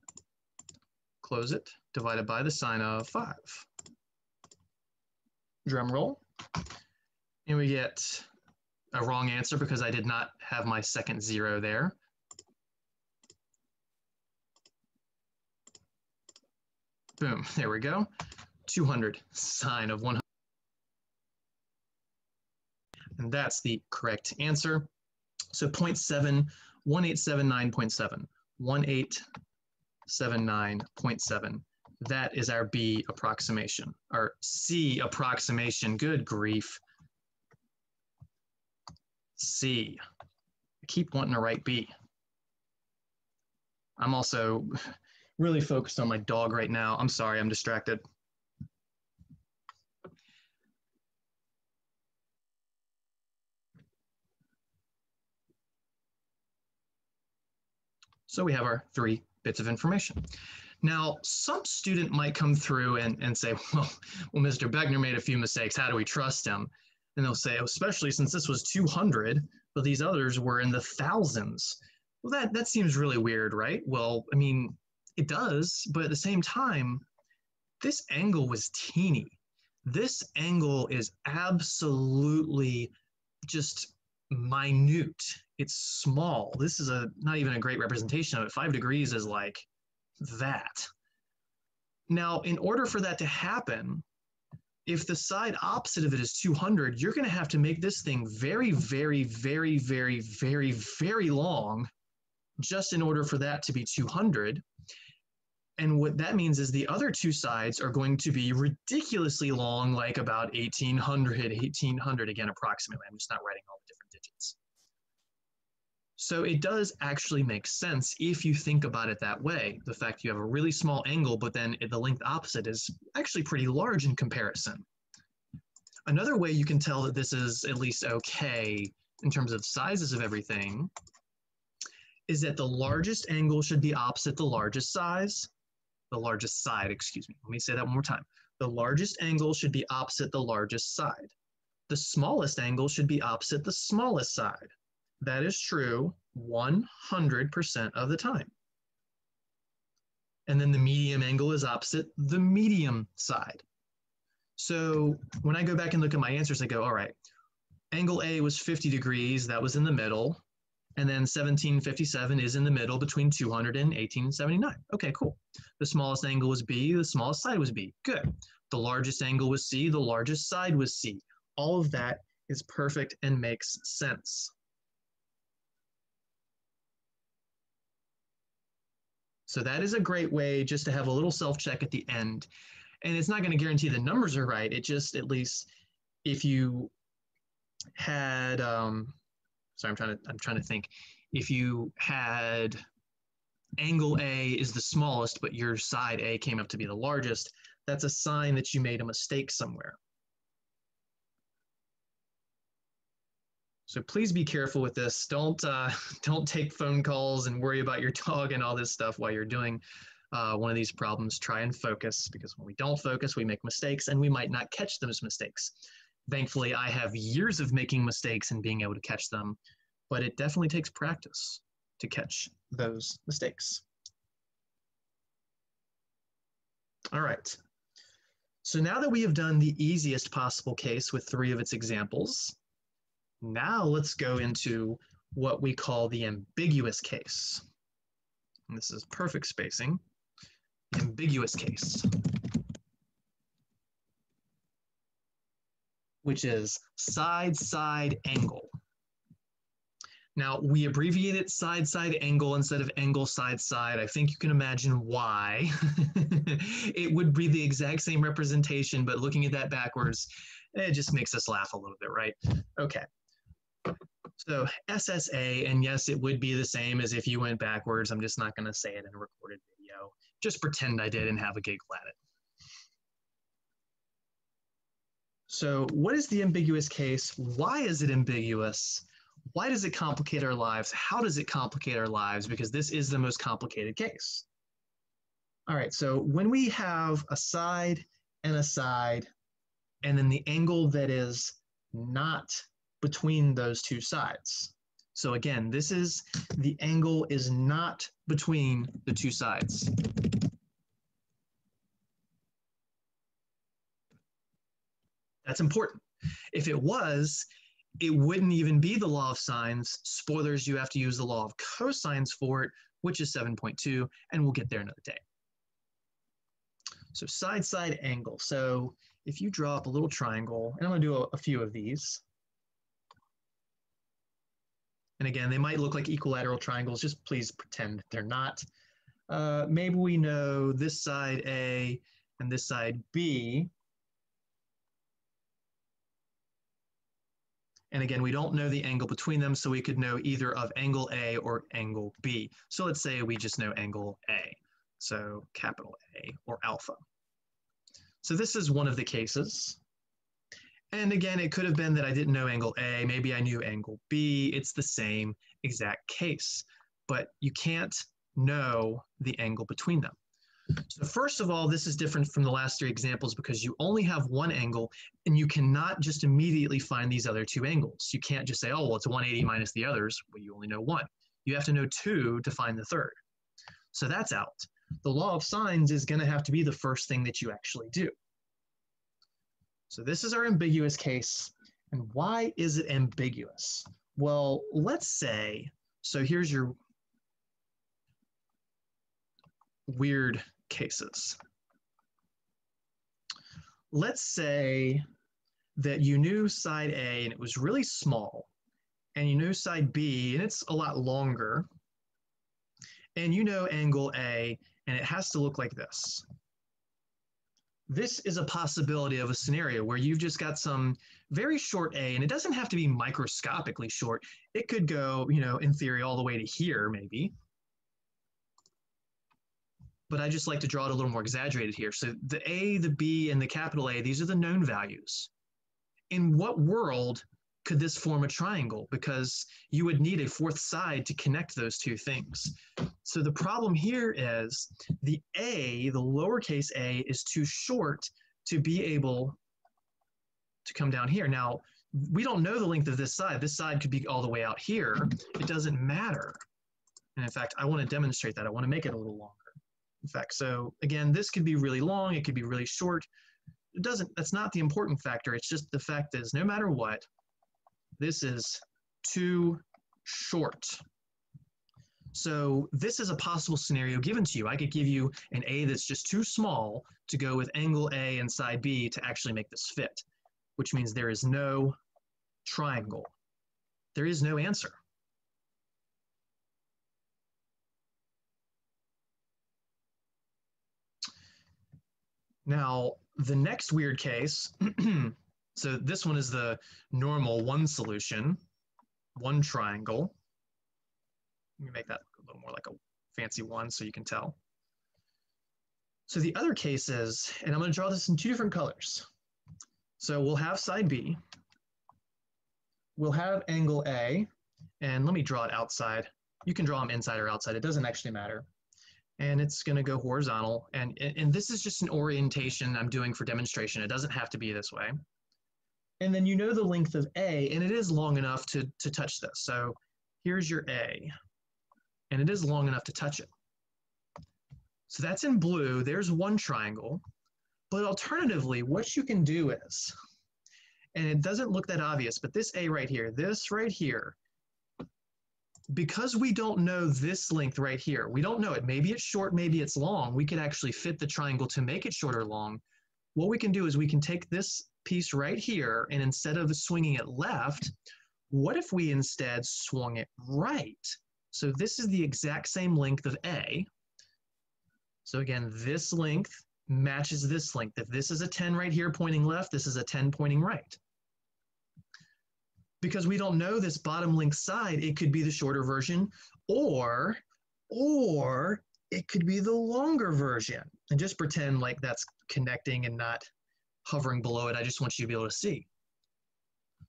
close it, divided by the sine of 5. Drum roll. And we get a wrong answer because I did not have my second zero there. Boom, there we go. 200 sine of 100. And that's the correct answer. So 0.7, 1879.7, 1879.7. That is our B approximation, our C approximation, good grief. C, I keep wanting to write B. I'm also really focused on my dog right now. I'm sorry, I'm distracted. So we have our 3 bits of information. Now, some student might come through and say, well, Mr. Beckner made a few mistakes. How do we trust him? And they'll say, especially since this was 200, but these others were in the thousands. Well, that seems really weird, right? Well, I mean, it does, but at the same time, this angle was teeny. This angle is absolutely just minute. It's small. This is not even a great representation of it. 5 degrees is like that. Now, in order for that to happen, if the side opposite of it is 200, you're going to have to make this thing very, very, very, very, very, very long just in order for that to be 200. And what that means is the other two sides are going to be ridiculously long, like about 1800, again, approximately. I'm just not writing all the different digits. So it does actually make sense if you think about it that way. The fact you have a really small angle, but then the length opposite is actually pretty large in comparison. Another way you can tell that this is at least okay in terms of sizes of everything is that the largest angle should be opposite the largest size. The largest side, excuse me. Let me say that one more time. The largest angle should be opposite the largest side. The smallest angle should be opposite the smallest side. That is true 100% of the time. And then the medium angle is opposite the medium side. So when I go back and look at my answers, I go, all right, angle A was 50 degrees, that was in the middle. And then 1757 is in the middle between 200 and 1879. Okay, cool. The smallest angle was B, the smallest side was B. Good. The largest angle was C, the largest side was C. All of that is perfect and makes sense. So that is a great way just to have a little self-check at the end. And it's not going to guarantee the numbers are right. It just, at least if you had, sorry, I'm trying to think. If you had angle A is the smallest, but your side A came up to be the largest, that's a sign that you made a mistake somewhere. So please be careful with this. Don't take phone calls and worry about your dog and all this stuff while you're doing one of these problems. Try and focus, because when we don't focus, we make mistakes and we might not catch those mistakes. Thankfully, I have years of making mistakes and being able to catch them, but it definitely takes practice to catch those mistakes. All right. So now that we have done the easiest possible case with 3 of its examples, now let's go into what we call the ambiguous case. And this is perfect spacing. Ambiguous case, which is side-side angle. Now, we abbreviate it side-side angle instead of angle side-side. I think you can imagine why. It would be the exact same representation, but looking at that backwards, it just makes us laugh a little bit, right? Okay. So SSA, and yes, it would be the same as if you went backwards. I'm just not going to say it in a recorded video. Just pretend I did and have a giggle at it. So what is the ambiguous case? Why is it ambiguous? Why does it complicate our lives? How does it complicate our lives? Because this is the most complicated case. All right, so when we have a side, and then the angle that is not between those two sides. So again, this is the angle is not between the two sides. That's important. If it was, it wouldn't even be the law of sines. Spoilers, you have to use the law of cosines for it, which is 7.2, and we'll get there another day. So side-side angle. So if you draw up a little triangle, and I'm going to do a few of these. And again, they might look like equilateral triangles. Just please pretend they're not. Maybe we know this side A and this side B. And again, we don't know the angle between them, so we could know either of angle A or angle B. So let's say we just know angle A. So capital A or alpha. So this is one of the cases. And again, it could have been that I didn't know angle A, maybe I knew angle B. It's the same exact case, but you can't know the angle between them. So first of all, this is different from the last 3 examples because you only have one angle and you cannot just immediately find these other 2 angles. You can't just say, oh, well, it's 180 minus the others. Well, you only know 1. You have to know 2 to find the third. So that's out. The law of sines is going to have to be the first thing that you actually do. So this is our ambiguous case. And why is it ambiguous? Well, let's say, so here's your weird cases. Let's say that you knew side A and it was really small, and you knew side B and it's a lot longer, and you know angle A and it has to look like this. This is a possibility of a scenario where you've just got some very short A, and it doesn't have to be microscopically short. It could go, in theory, all the way to here, maybe. But I just like to draw it a little more exaggerated here. So the A, the B, and the capital A, these are the known values. In what world could this form a triangle? Because you would need a fourth side to connect those 2 things. So the problem here is the A, the lowercase a, is too short to be able to come down here. Now, we don't know the length of this side. This side could be all the way out here. It doesn't matter. And in fact, I want to demonstrate that. I want to make it a little longer. In fact, so again, this could be really long. It could be really short. That's not the important factor. It's just the fact is no matter what, this is too short. So this is a possible scenario given to you. I could give you an A that's just too small to go with angle A and side B to actually make this fit, which means there is no triangle. There is no answer. Now, the next weird case, so this one is the normal 1 solution, 1 triangle. Let me make that a little more like a fancy 1 so you can tell. So the other case is, and I'm going to draw this in two different colors. So we'll have side B. We'll have angle A. And let me draw it outside. You can draw them inside or outside. It doesn't actually matter. And it's going to go horizontal. And this is just an orientation I'm doing for demonstration. It doesn't have to be this way. And then you know the length of A, and it is long enough to touch this. So here's your A, and it is long enough to touch it. So that's in blue. There's one triangle. But alternatively, what you can do is, and it doesn't look that obvious, but this A right here, this right here, because we don't know this length right here, we don't know it. Maybe it's short, maybe it's long. We could actually fit the triangle to make it short or long. What we can do is we can take this piece right here, and instead of swinging it left, what if we instead swung it right? So this is the exact same length of A. So again, this length matches this length. If this is a 10 right here pointing left, this is a 10 pointing right. Because we don't know this bottom length side, it could be the shorter version, or it could be the longer version. And just pretend like that's connecting and not hovering below it. I just want you to be able to see.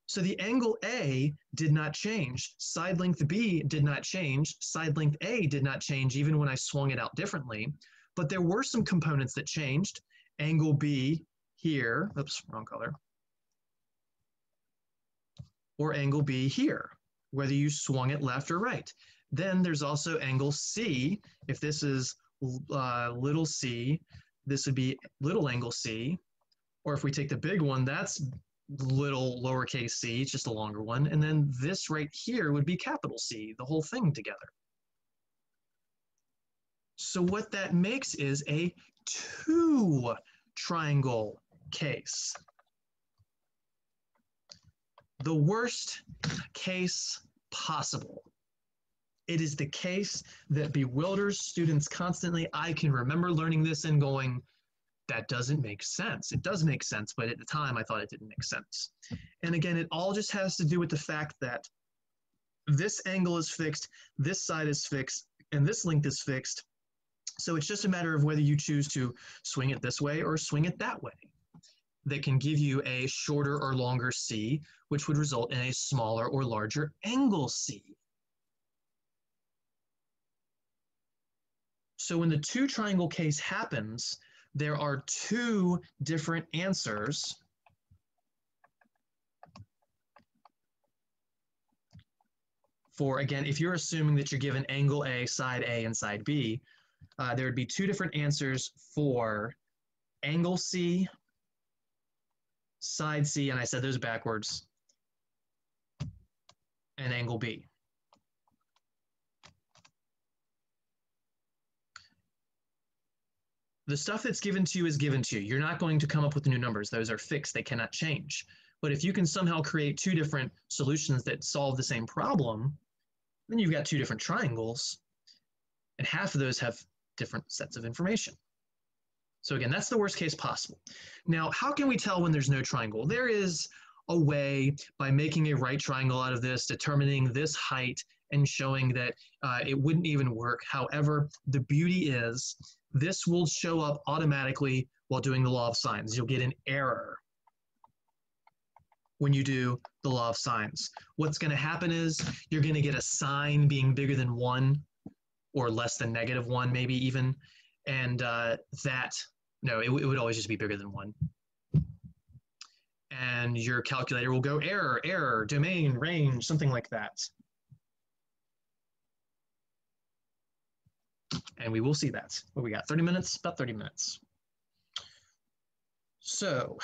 So the angle A did not change. Side length B did not change. Side length A did not change even when I swung it out differently. But there were some components that changed. Angle B here, oops, wrong color. Or angle B here, whether you swung it left or right. Then there's also angle C. If this is little c, this would be little angle C. Or if we take the big one, that's little lowercase c, it's just a longer one. And then this right here would be capital C, the whole thing together. So what that makes is a two triangle case. The worst case possible. It is the case that bewilders students constantly. I can remember learning this and going, that doesn't make sense. It does make sense, but at the time I thought it didn't make sense. And again, it all just has to do with the fact that this angle is fixed, this side is fixed, and this length is fixed. So it's just a matter of whether you choose to swing it this way or swing it that way. That can give you a shorter or longer C, which would result in a smaller or larger angle C. So when the two triangle case happens, there are two different answers for, again, if you're assuming that you're given angle A, and side B, there would be two different answers for angle C, side C, and I said those backwards, and angle B. The stuff that's given to you is given to you. You're not going to come up with new numbers. Those are fixed. They cannot change. But if you can somehow create two different solutions that solve the same problem, then you've got two different triangles, and half of those have different sets of information. So again, that's the worst case possible. Now, how can we tell when there's no triangle? There is a way by making a right triangle out of this, determining this height, and showing that it wouldn't even work. However, the beauty is this will show up automatically while doing the law of sines. You'll get an error when you do the law of sines. What's going to happen is you're going to get a sine being bigger than 1 or less than -1 maybe even. And it would always just be bigger than 1. And your calculator will go error, error, domain, range, something like that. And we will see that. What we got, 30 minutes? About 30 minutes. So,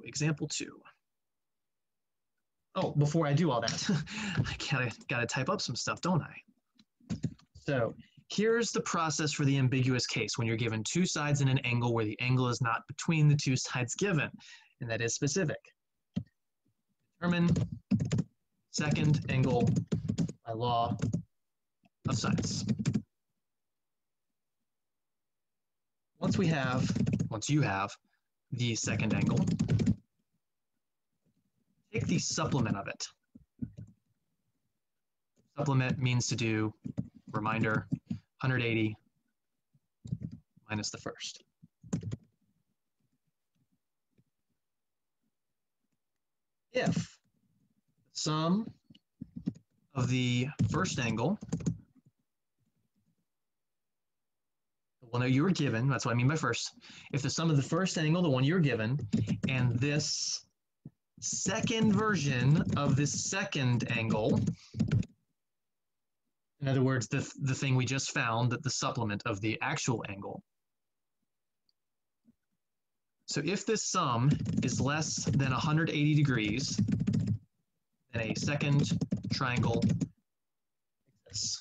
example 2. Oh, before I do all that, I gotta type up some stuff, don't I? So, here's the process for the ambiguous case when you're given two sides in an angle where the angle is not between the two sides given, and that is specific. Determine second angle by law of sines. Once you have the second angle, take the supplement of it. Supplement means to do, reminder, 180 minus the first. If sum of the first angle, well, no, you were given, that's what I mean by first. If the sum of the first angle, the one you were given, and this second version of this second angle, in other words, the thing we just found, that the supplement of the actual angle. So if this sum is less than 180 degrees, then a second triangle exists.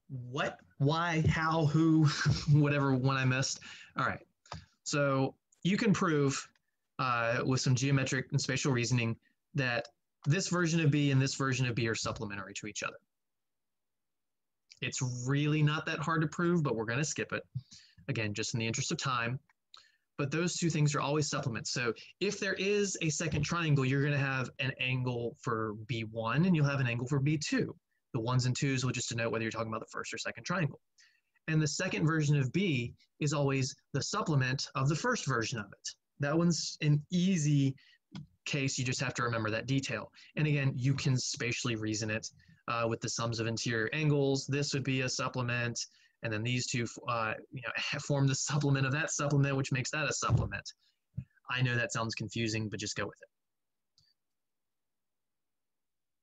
What, why, how, who, whatever one I missed. All right. So you can prove with some geometric and spatial reasoning that this version of B and this version of B are supplementary to each other. It's really not that hard to prove, but we're going to skip it. Again, just in the interest of time. But those two things are always supplements. So if there is a second triangle, you're going to have an angle for B1 and you'll have an angle for B2. The ones and twos will just denote whether you're talking about the first or second triangle. And the second version of B is always the supplement of the first version of it. That one's an easy case. You just have to remember that detail. And again, you can spatially reason it with the sums of interior angles. This would be a supplement. And then these two form the supplement of that supplement, which makes that a supplement. I know that sounds confusing, but just go with it.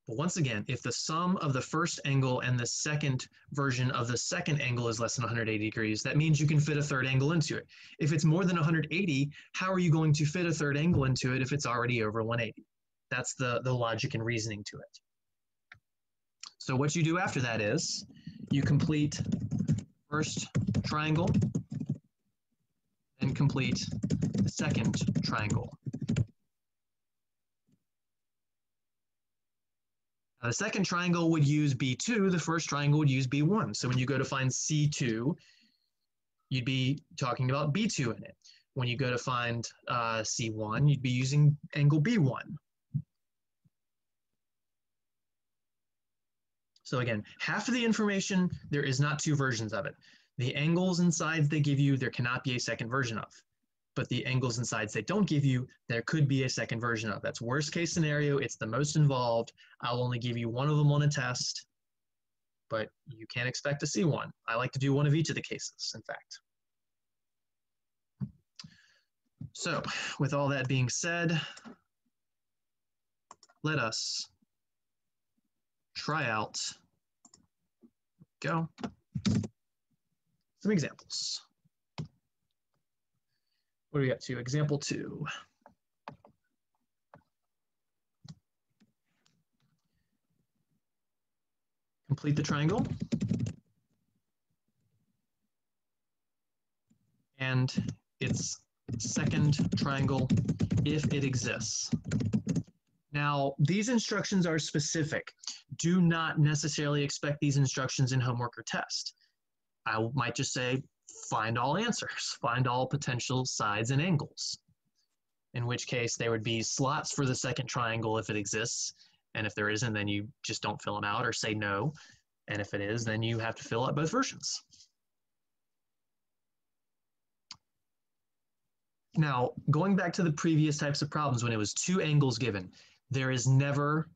But once again, if the sum of the first angle and the second version of the second angle is less than 180 degrees, that means you can fit a third angle into it. If it's more than 180, how are you going to fit a third angle into it if it's already over 180? That's the logic and reasoning to it. So what you do after that is you complete first triangle and complete the second triangle. Now, the second triangle would use B2, the first triangle would use B1. So when you go to find C2, you'd be talking about B2 in it. When you go to find C1, you'd be using angle B1. So again, half of the information, there is not two versions of it. The angles and sides they give you, there cannot be a second version of. But the angles and sides they don't give you, there could be a second version of. That's worst case scenario. It's the most involved. I'll only give you one of them on a test, but you can't expect to see one. I like to do one of each of the cases, in fact. So with all that being said, let us try out, some examples. What do we got to? Example 2. Complete the triangle. And its second triangle if it exists. Now, these instructions are specific. Do not necessarily expect these instructions in homework or test. I might just say, find all answers, find all potential sides and angles. In which case, there would be slots for the second triangle if it exists. And if there isn't, then you just don't fill them out or say no. And if it is, then you have to fill out both versions. Now, going back to the previous types of problems when it was two angles given, there is never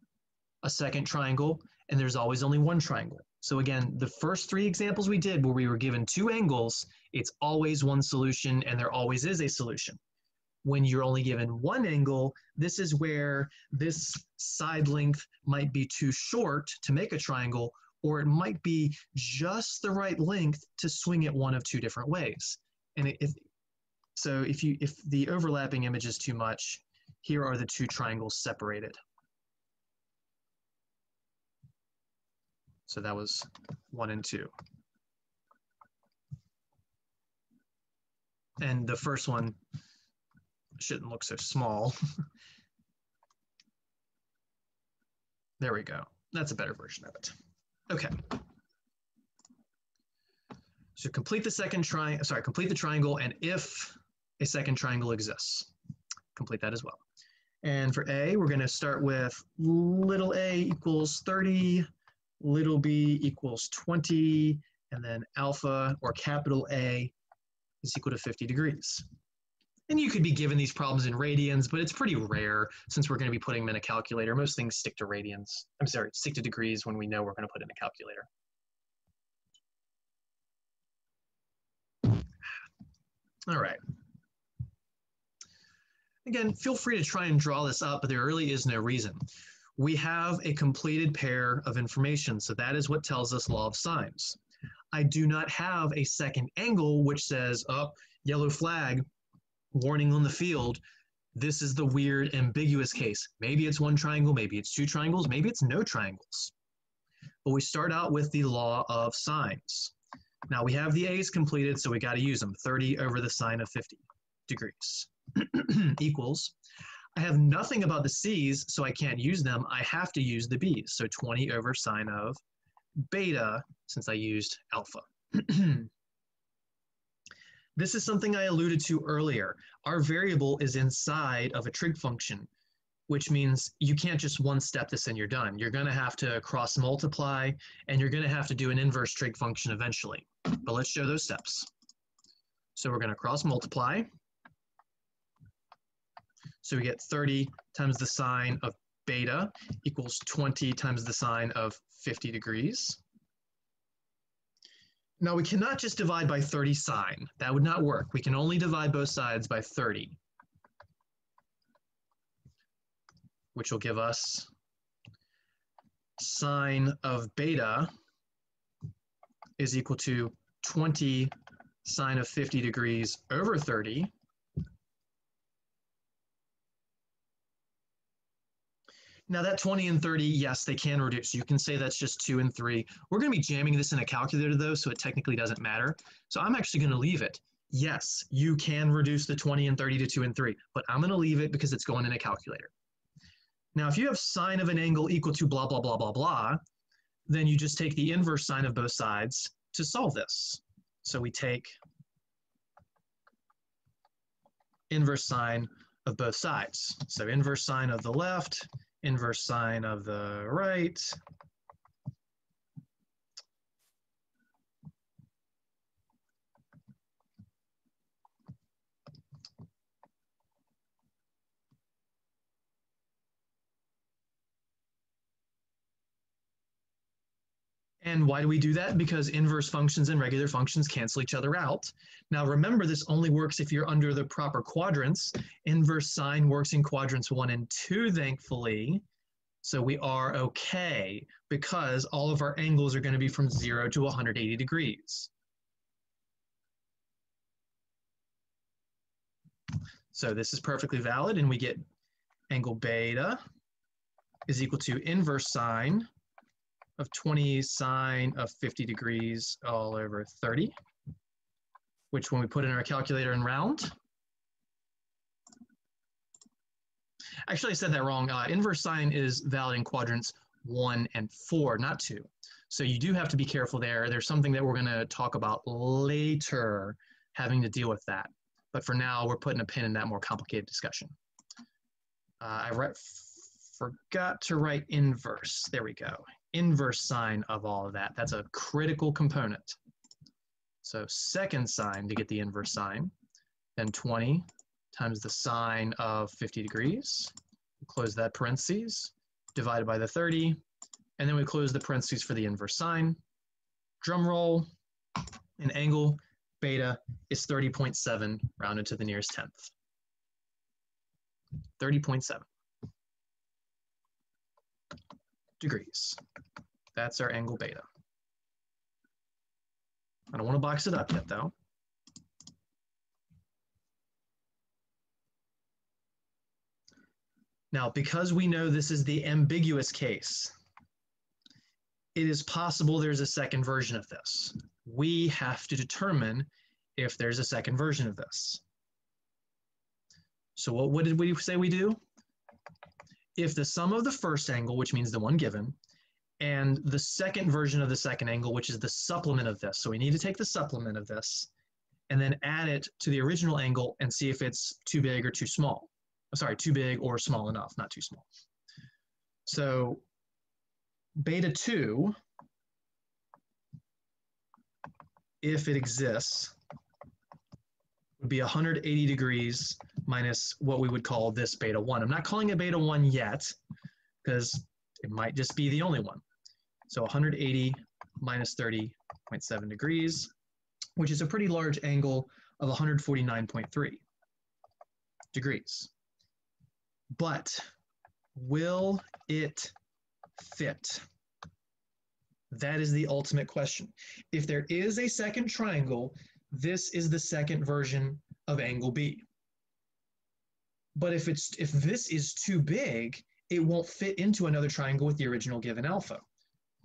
a second triangle and there's always only one triangle. So again, the first 3 examples we did where we were given 2 angles, it's always one solution and there always is a solution. When you're only given 1 angle, this is where this side length might be too short to make a triangle, or it might be just the right length to swing it one of 2 different ways. And so if the overlapping image is too much, here are the 2 triangles separated. So that was 1 and 2. And the first one shouldn't look so small. There we go. That's a better version of it. Okay. So complete the complete the triangle, and if a second triangle exists, complete that as well. And for A, we're going to start with little a equals 30, little b equals 20, and then alpha, or capital A, is equal to 50 degrees. And you could be given these problems in radians, but it's pretty rare since we're going to be putting them in a calculator. Most things stick to radians. I'm sorry, stick to degrees when we know we're going to put in a calculator. All right. Again, feel free to try and draw this up, but there really is no reason. We have a completed pair of information, so that is what tells us law of sines. I do not have a second angle which says, oh, yellow flag, warning on the field, this is the weird ambiguous case. Maybe it's one triangle, maybe it's two triangles, maybe it's no triangles. But we start out with the law of sines. Now we have the A's completed, so we got to use them. 30 over the sine of 50 degrees equals. I have nothing about the C's, so I can't use them. I have to use the B's. So 20 over sine of beta, since I used alpha. This is something I alluded to earlier. Our variable is inside of a trig function, which means you can't just one-step this and you're done. You're going to have to cross-multiply, and you're going to have to do an inverse trig function eventually. But let's show those steps. So we're going to cross-multiply. So we get 30 times the sine of beta equals 20 times the sine of 50 degrees. Now we cannot just divide by 30 sine. That would not work. We can only divide both sides by 30, which will give us sine of beta is equal to 20 sine of 50 degrees over 30. Now that 20 and 30, yes, they can reduce. You can say that's just 2 and 3. We're going to be jamming this in a calculator though, so it technically doesn't matter. So I'm actually going to leave it. Yes, you can reduce the 20 and 30 to 2 and 3, but I'm going to leave it because it's going in a calculator. Now, if you have sine of an angle equal to blah, blah, blah, blah, blah, then you just take the inverse sine of both sides to solve this. So we take inverse sine of both sides. So inverse sine of the left, inverse sine of the right. And why do we do that? Because inverse functions and regular functions cancel each other out. Now remember, this only works if you're under the proper quadrants. Inverse sine works in quadrants 1 and 2, thankfully. So we are okay because all of our angles are going to be from 0 to 180 degrees. So this is perfectly valid, and we get angle beta is equal to inverse sine of 20 sine of 50 degrees all over 30, which when we put in our calculator and round, actually I said that wrong. Inverse sine is valid in quadrants 1 and 4, not 2. So you do have to be careful there. There's something that we're going to talk about later having to deal with that. But for now, we're putting a pin in that more complicated discussion. I forgot to write inverse. There we go. Inverse sine of all of that. That's a critical component. So second sine to get the inverse sine, then 20 times the sine of 50 degrees. Close that parentheses, divided by the 30, and then we close the parentheses for the inverse sine. Drum roll, an angle beta is 30.7 rounded to the nearest tenth. 30.7 degrees. That's our angle beta. I don't want to box it up yet though. Now, because we know this is the ambiguous case, it is possible there's a second version of this. We have to determine if there's a second version of this. So what did we say we do? if the sum of the first angle, which means the one given, and the second version of the second angle, which is the supplement of this. So we need to take the supplement of this and then add it to the original angle and see if it's too big or too small. Sorry, too big or small enough, not too small. So beta 2, if it exists, would be 180 degrees minus what we would call this beta 1. I'm not calling it beta 1 yet because it might just be the only one. So 180 minus 30.7 degrees, which is a pretty large angle of 149.3 degrees. But will it fit? That is the ultimate question. If there is a second triangle, this is the second version of angle B. But if this is too big, it won't fit into another triangle with the original given alpha.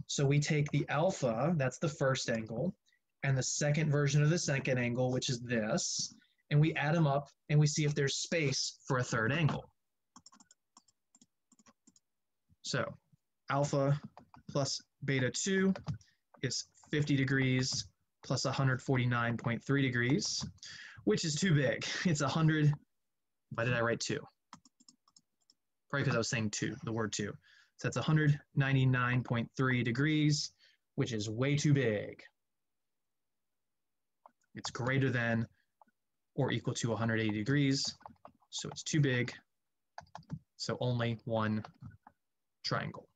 So we take the alpha, that's the first angle, and the second version of the second angle, which is this, and we add them up and we see if there's space for a third angle. So alpha plus beta 2 is 50 degrees plus 149.3 degrees, which is too big. It's 100. Why did I write 2? Probably because I was saying 2, the word 2. So that's 199.3 degrees, which is way too big. It's greater than or equal to 180 degrees, so it's too big. So only one triangle.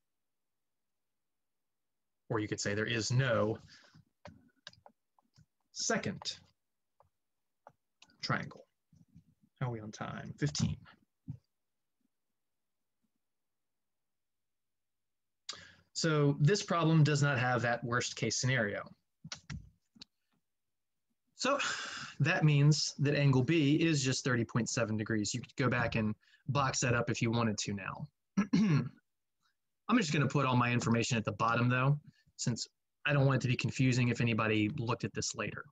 Or you could say there is no second triangle. How are we on time? 15. So this problem does not have that worst case scenario. So that means that angle B is just 30.7 degrees. You could go back and box that up if you wanted to now. I'm just going to put all my information at the bottom though, since I don't want it to be confusing if anybody looked at this later.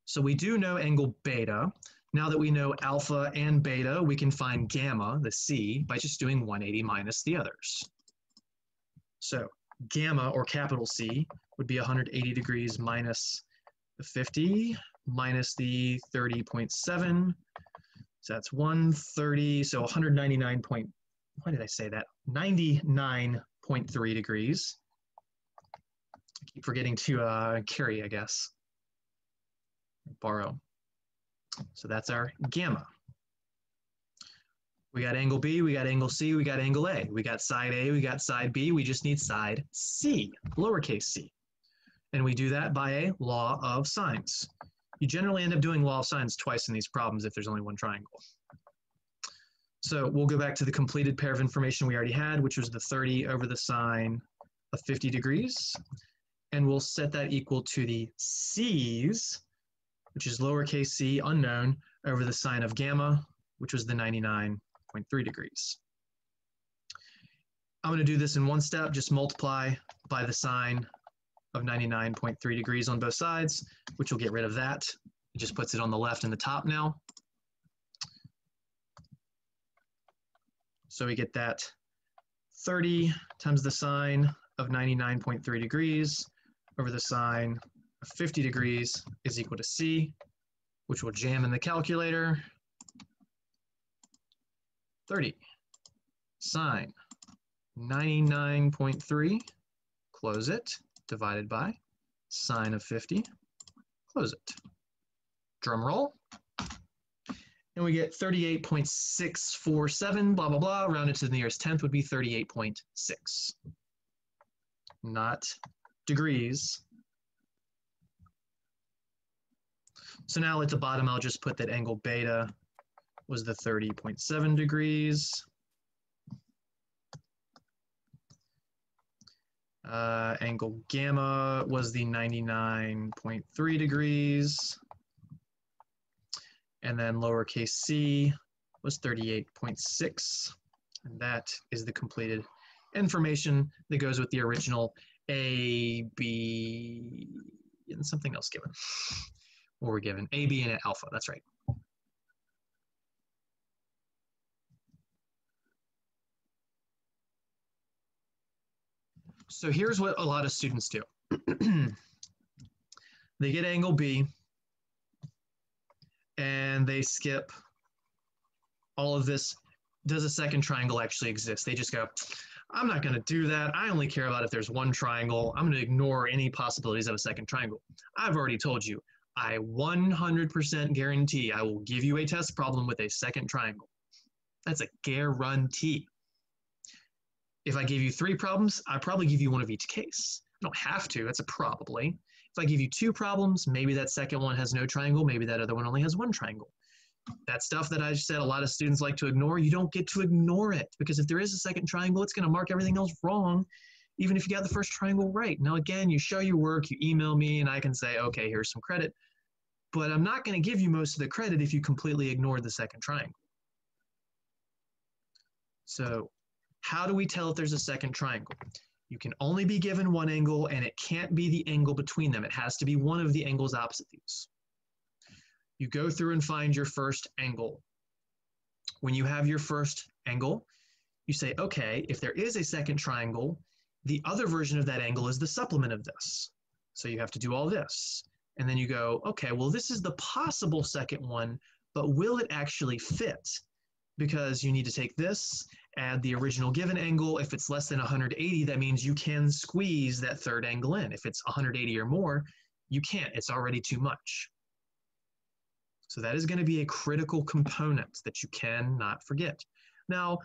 So we do know angle beta. Now that we know alpha and beta, we can find gamma, the C, by just doing 180 minus the others. So gamma, or capital C, would be 180 degrees minus the 50 minus the 30.7. So that's 130, so 199 point, why did I say that? 99.3 degrees. I keep forgetting to carry, I guess. Borrow. So that's our gamma. We got angle B, we got angle C, we got angle A. We got side A, we got side B, we just need side C, lowercase c. And we do that by a law of sines. You generally end up doing law of sines twice in these problems if there's only one triangle. So we'll go back to the completed pair of information we already had, which was the 30 over the sine of 50 degrees. And we'll set that equal to the C's, which is lowercase c, unknown, over the sine of gamma, which was the 99.3 degrees. I'm going to do this in one step, just multiply by the sine of 99.3 degrees on both sides, which will get rid of that. It just puts it on the left and the top now. So we get that 30 times the sine of 99.3 degrees over the sine of 50 degrees is equal to C, which will jam in the calculator. 30 sine 99.3, close it, divided by sine of 50, close it. Drum roll. And we get 38.647, blah, blah, blah, rounded to the nearest tenth would be 38.6. Not degrees. So now at the bottom, I'll just put that angle beta was the 30.7 degrees. Angle gamma was the 99.3 degrees. And then lowercase c was 38.6. And that is the completed information that goes with the original A, B, and something else given. What were given? A, B, and alpha, that's right. So here's what a lot of students do. They get angle B and they skip all of this. Does a second triangle actually exist? They just go, I'm not going to do that. I only care about if there's one triangle. I'm going to ignore any possibilities of a second triangle. I've already told you, I 100% guarantee I will give you a test problem with a second triangle. That's a guarantee. If I give you 3 problems, I probably give you one of each case. I don't have to, that's a probably. If I give you 2 problems, maybe that second one has no triangle, maybe that other one only has 1 triangle. That stuff that I said a lot of students like to ignore, you don't get to ignore it, because if there is a second triangle, it's going to mark everything else wrong, even if you got the first triangle right. Now, again, you show your work, you email me, and I can say, okay, here's some credit, but I'm not going to give you most of the credit if you completely ignore the second triangle. So how do we tell if there's a second triangle? You can only be given one angle, and it can't be the angle between them. It has to be one of the angles opposite these. You go through and find your first angle. When you have your first angle, you say, okay, if there is a second triangle, the other version of that angle is the supplement of this. So you have to do all this. And then you go, okay, well, this is the possible second one, but will it actually fit? Because you need to take this, add the original given angle. If it's less than 180, that means you can squeeze that third angle in. If it's 180 or more, you can't. It's already too much. So that is going to be a critical component that you cannot forget. Now,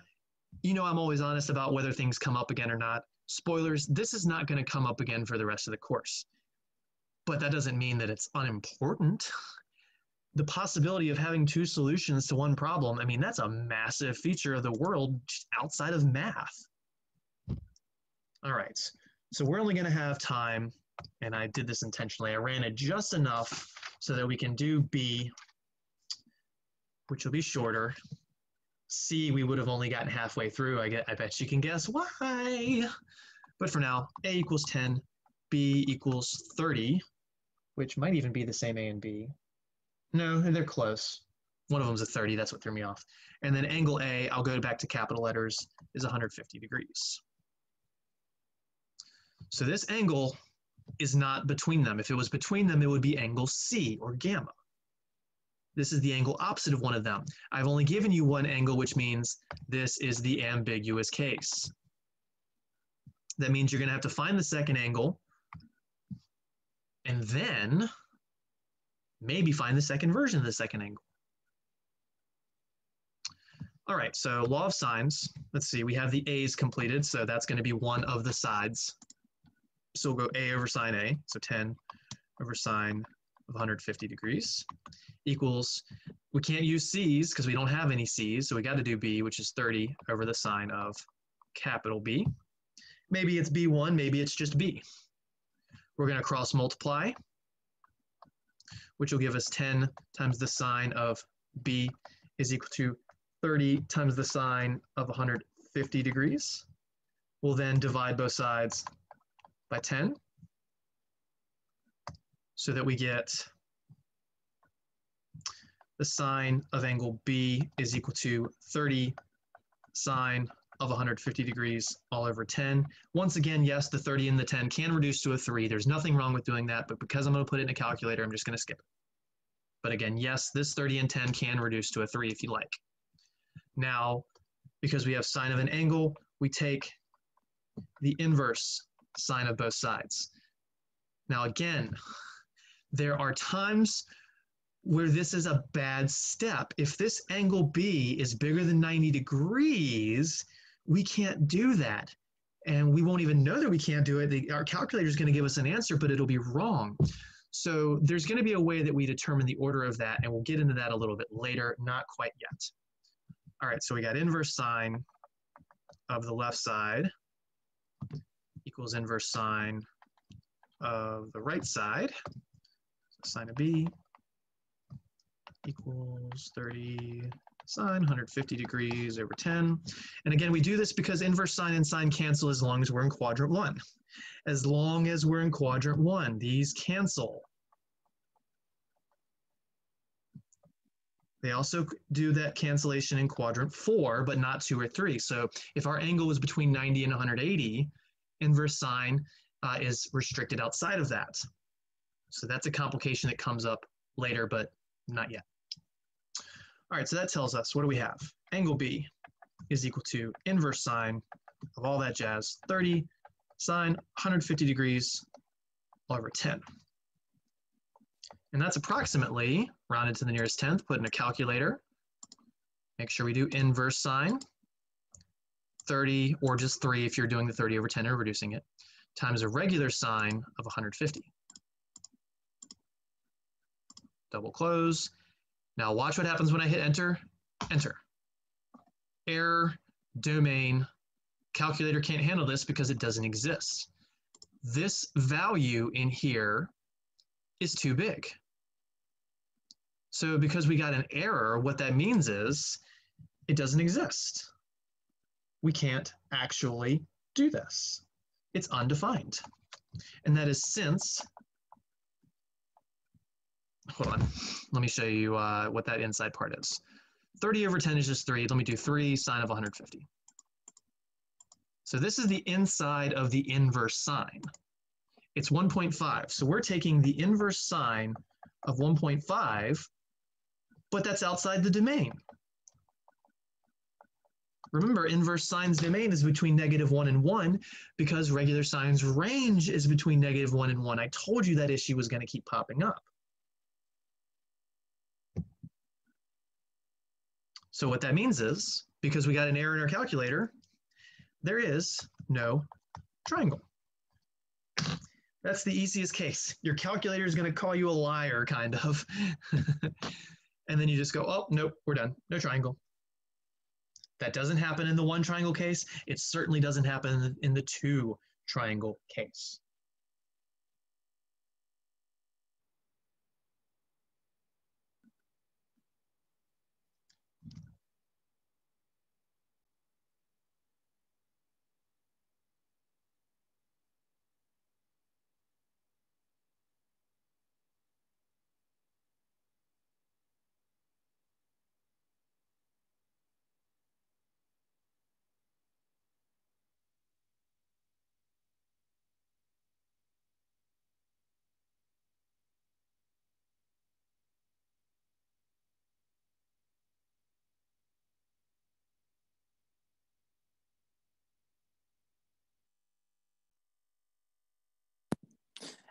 you know I'm always honest about whether things come up again or not. Spoilers, this is not going to come up again for the rest of the course. But that doesn't mean that it's unimportant. The possibility of having 2 solutions to one problem, I mean, that's a massive feature of the world outside of math. All right, so we're only going to have time, and I did this intentionally. I ran it just enough so that we can do B, which will be shorter. C, we would have only gotten halfway through. I bet you can guess why. But for now, A equals 10, B equals 30, which might even be the same A and B. No, they're close. One of them's a 30, that's what threw me off. And then angle A, I'll go back to capital letters, is 150 degrees. So this angle is not between them. If it was between them, it would be angle C, or gamma. This is the angle opposite of one of them. I've only given you one angle, which means this is the ambiguous case. That means you're going to have to find the second angle, and then maybe find the second version of the second angle. All right, so law of sines. Let's see, we have the A's completed, so that's going to be one of the sides. So we'll go A over sine A, so 10 over sine of 150 degrees equals, we can't use C's because we don't have any C's, so we got to do B, which is 30 over the sine of capital B. Maybe it's B1, maybe it's just B. We're going to cross multiply, which will give us 10 times the sine of B is equal to 30 times the sine of 150 degrees. We'll then divide both sides by 10 so that we get the sine of angle B is equal to 30 sine of 150 degrees all over 10. Once again, yes, the 30 and the 10 can reduce to a 3. There's nothing wrong with doing that, but because I'm going to put it in a calculator, I'm just going to skip it. But again, yes, this 30 and 10 can reduce to a 3 if you like. Now, because we have sine of an angle, we take the inverse sine of both sides. Now again, there are times where this is a bad step. If this angle B is bigger than 90 degrees, we can't do that. And we won't even know that we can't do it. Our calculator is going to give us an answer, but it'll be wrong. So there's going to be a way that we determine the order of that, and we'll get into that a little bit later, not quite yet. All right, so we got inverse sine of the left side equals inverse sine of the right side. So sine of B equals 30 sine 150 degrees over 10. And again, we do this because inverse sine and sine cancel as long as we're in quadrant 1. As long as we're in quadrant 1, these cancel. They also do that cancellation in quadrant 4, but not 2 or 3. So if our angle was between 90 and 180, Inverse sine is restricted outside of that. So that's a complication that comes up later, but not yet. All right, so that tells us, what do we have? Angle B is equal to inverse sine of all that jazz, 30 sine 150 degrees all over 10. And that's approximately, rounded to the nearest tenth, put in a calculator. Make sure we do inverse sine, 30 or just 3 if you're doing the 30 over 10 or reducing it, times a regular sine of 150. Double close. Now watch what happens when I hit enter. Enter. Error, domain, calculator can't handle this because it doesn't exist. This value in here is too big. So because we got an error, what that means is it doesn't exist. We can't actually do this. It's undefined. And that is since, hold on, let me show you what that inside part is. 30 over 10 is just 3. Let me do 3 sine of 150. So this is the inside of the inverse sine. It's 1.5. So we're taking the inverse sine of 1.5, but that's outside the domain. Remember, inverse sine's domain is between -1 and 1 because regular sine's range is between -1 and 1. I told you that issue was going to keep popping up. So what that means is, because we got an error in our calculator, there is no triangle. That's the easiest case. Your calculator is going to call you a liar, kind of. And then you just go, oh, nope, we're done. No triangle. That doesn't happen in the one triangle case. It certainly doesn't happen in the two triangle case.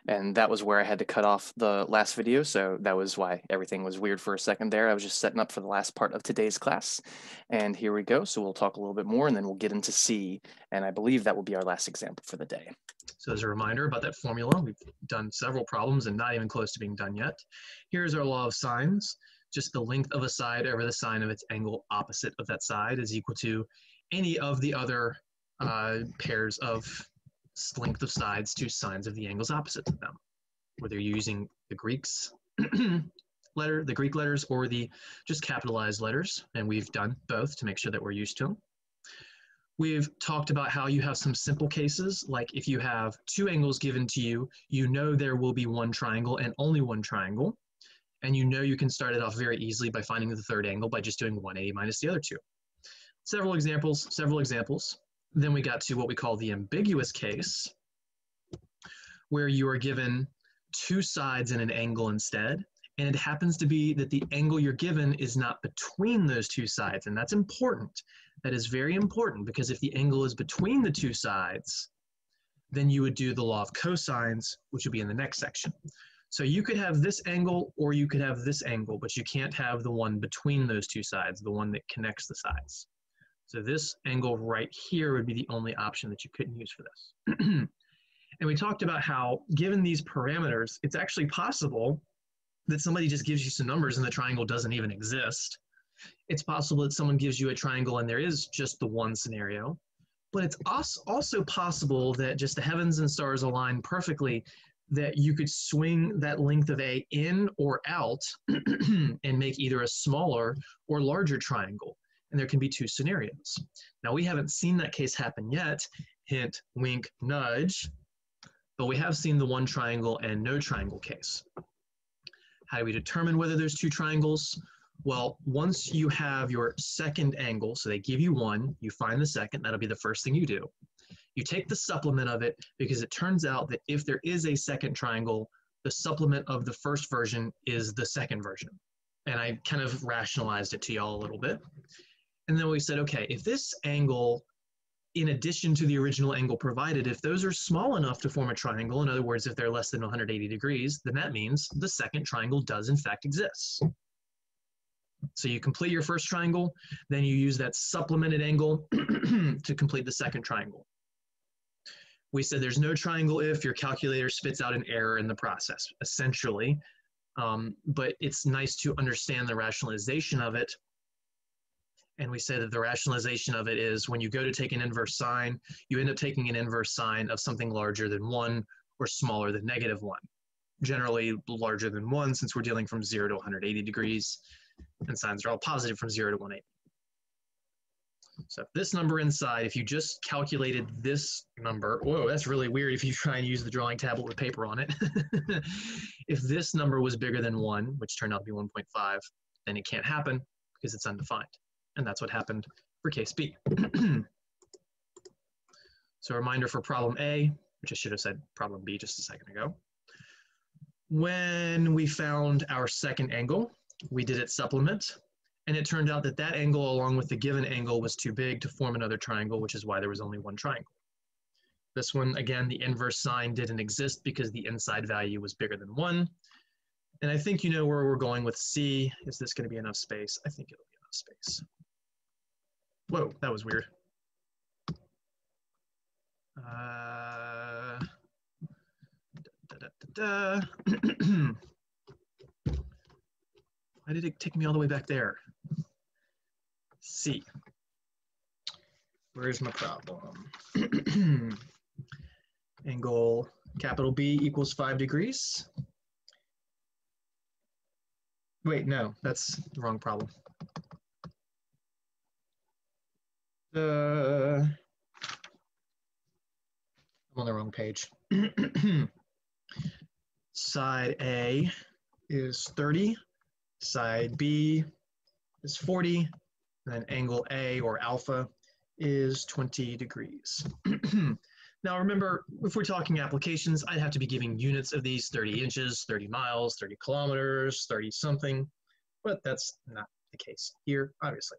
And that was where I had to cut off the last video, so that was why everything was weird for a second there. I was just setting up for the last part of today's class. And here we go. So we'll talk a little bit more and then we'll get into C. And I believe that will be our last example for the day. So as a reminder about that formula, we've done several problems and not even close to being done yet. Here's our law of sines. Just the length of a side over the sine of its angle opposite of that side is equal to any of the other pairs of length of sides to sines of the angles opposite to them, whether you're using the Greek's the Greek letters or the just capitalized letters, and we've done both to make sure that we're used to them. We've talked about how you have some simple cases, like if you have two angles given to you, you know there will be one triangle and only one triangle, and you know you can start it off very easily by finding the third angle by just doing 180 minus the other two. Several examples. Then we got to what we call the ambiguous case, where you are given two sides in an angle instead, and it happens to be that the angle you're given is not between those two sides, and that's important. That is very important, because if the angle is between the two sides, then you would do the law of cosines, which would be in the next section. So you could have this angle or you could have this angle, but you can't have the one between those two sides, the one that connects the sides. So this angle right here would be the only option that you couldn't use for this. And we talked about how, given these parameters, it's actually possible that somebody just gives you some numbers and the triangle doesn't even exist. It's possible that someone gives you a triangle and there is just the one scenario. But it's also possible that just the heavens and stars align perfectly, that you could swing that length of A in or out and make either a smaller or larger triangle. And there can be two scenarios. Now, we haven't seen that case happen yet, hint, wink, nudge, but we have seen the one triangle and no triangle case. How do we determine whether there's two triangles? Well, once you have your second angle, so they give you one, you find the second, that'll be the first thing you do. You take the supplement of it because it turns out that if there is a second triangle, the supplement of the first version is the second version. And I kind of rationalized it to y'all a little bit. And then we said, okay, if this angle, in addition to the original angle provided, if those are small enough to form a triangle, in other words, if they're less than 180 degrees, then that means the second triangle does in fact exist. So you complete your first triangle, then you use that supplemented angle to complete the second triangle. We said there's no triangle if your calculator spits out an error in the process, essentially. But it's nice to understand the rationalization of it. And we say that the rationalization of it is when you go to take an inverse sine, you end up taking an inverse sine of something larger than 1 or smaller than -1. Generally larger than 1 since we're dealing from 0 to 180 degrees, and sines are all positive from 0 to 180. So this number inside, if you just calculated this number, whoa, that's really weird if you try and use the drawing tablet with paper on it. If this number was bigger than 1, which turned out to be 1.5, then it can't happen because it's undefined. And that's what happened for case B. So a reminder for problem A, which I should have said problem B just a second ago. When we found our second angle, we did its supplement, and it turned out that that angle along with the given angle was too big to form another triangle, which is why there was only one triangle. This one, again, the inverse sine didn't exist because the inside value was bigger than 1. And I think you know where we're going with C. Is this going to be enough space? I think it'll be enough space. Whoa, that was weird. Why did it take me all the way back there? C. Where's my problem? Angle capital B equals 5 degrees. Wait, no, that's the wrong problem. I'm on the wrong page. Side A is 30, side B is 40, and then angle A, or alpha, is 20 degrees. Now remember, if we're talking applications, I'd have to be giving units of these: 30 inches, 30 miles, 30 kilometers, 30 something, but that's not the case here, obviously.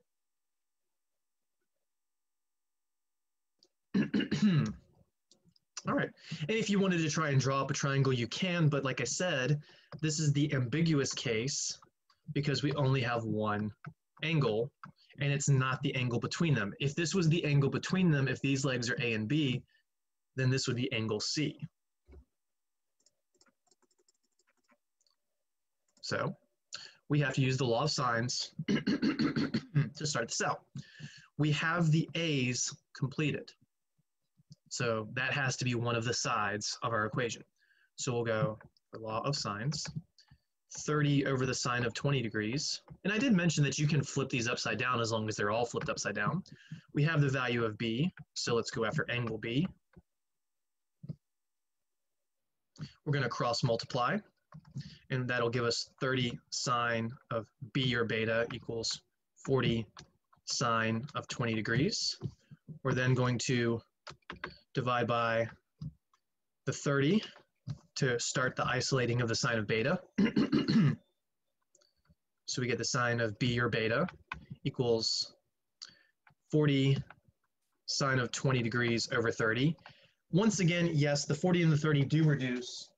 All right, and if you wanted to try and draw up a triangle, you can, but like I said, this is the ambiguous case because we only have one angle, and it's not the angle between them. If this was the angle between them, if these legs are A and B, then this would be angle C. So we have to use the law of sines to start this out. We have the A's completed. So that has to be one of the sides of our equation. So we'll go for law of sines, 30 over the sine of 20 degrees. And I did mention that you can flip these upside down as long as they're all flipped upside down. We have the value of B, so let's go after angle B. We're going to cross multiply, and that'll give us 30 sine of B or beta equals 40 sine of 20 degrees. We're then going to divide by the 30 to start the isolating of the sine of beta. So we get the sine of B or beta equals 40 sine of 20 degrees over 30. Once again, yes, the 40 and the 30 do reduce.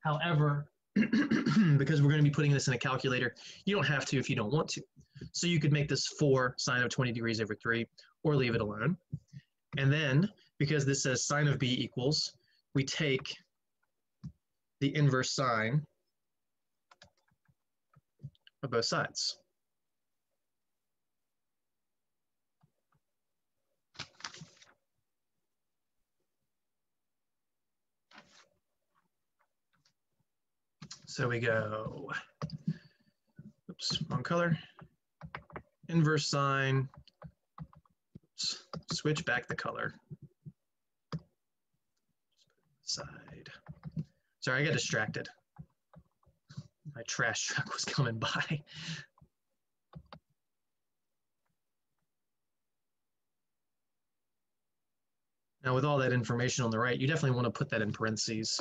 However, because we're going to be putting this in a calculator, you don't have to if you don't want to. So you could make this 4 sine of 20 degrees over 3, or leave it alone. And then, because this says sine of B equals, we take the inverse sine of both sides. So we go, oops, wrong color, inverse sine, oops, switch back the color. Side. Sorry, I got distracted. My trash truck was coming by. Now with all that information on the right, you definitely want to put that in parentheses.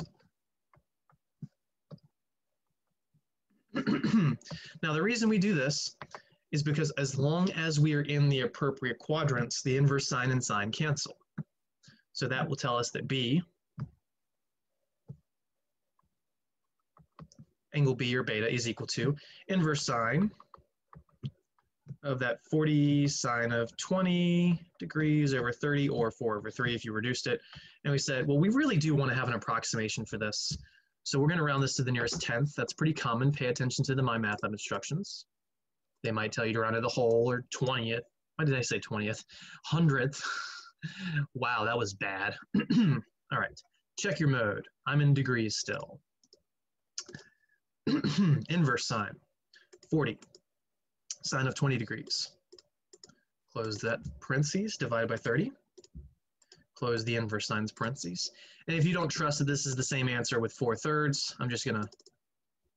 Now the reason we do this is because as long as we are in the appropriate quadrants, the inverse sine and sine cancel. So that will tell us that B, angle B or beta, is equal to inverse sine of that 40 sine of 20 degrees over 30, or 4 over 3 if you reduced it. And we said, well, we really do want to have an approximation for this. So we're going to round this to the nearest tenth. That's pretty common. Pay attention to the My Math Lab instructions. They might tell you to round to the whole or 20th. Why did I say 20th? 100th. Wow, that was bad. All right, check your mode. I'm in degrees still. Inverse sine, 40. Sine of 20 degrees. Close that parentheses, divide by 30. Close the inverse sine's parentheses. And if you don't trust that this is the same answer with 4/3, I'm just gonna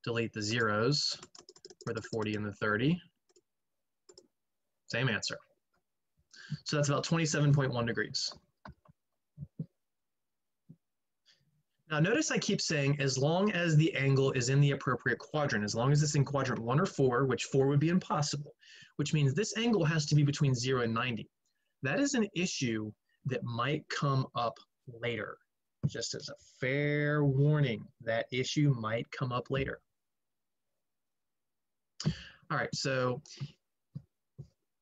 delete the zeros for the 40 and the 30. Same answer. So that's about 27.1 degrees. Now notice I keep saying as long as the angle is in the appropriate quadrant, as long as it's in quadrant 1 or 4, which 4 would be impossible, which means this angle has to be between 0 and 90. That is an issue that might come up later. Just as a fair warning, that issue might come up later. All right, so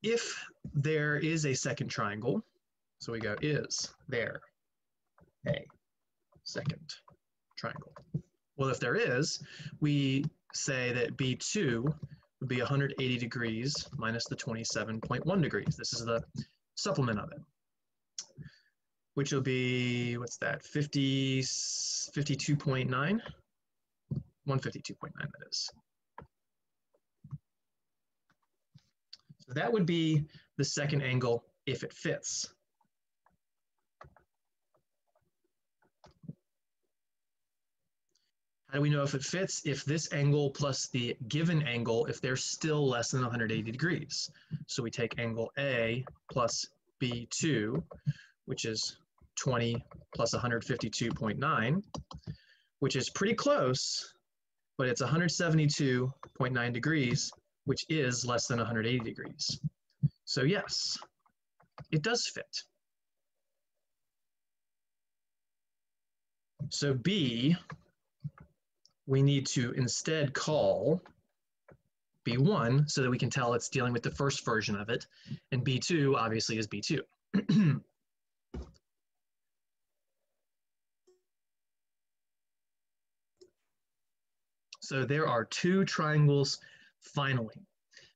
if there is a second triangle, so we go is there a second triangle? Well, if there is, we say that B2 would be 180 degrees minus the 27.1 degrees. This is the supplement of it, which will be, what's that, 52.9? 152.9, that is. So that would be the second angle if it fits. How do we know if it fits? If this angle plus the given angle, if they're still less than 180 degrees. So we take angle A plus B2, which is 20 plus 152.9, which is pretty close, but it's 172.9 degrees, which is less than 180 degrees. So yes, it does fit. So B, we need to instead call B1 so that we can tell it's dealing with the first version of it, and B2 obviously is B2. So there are two triangles finally.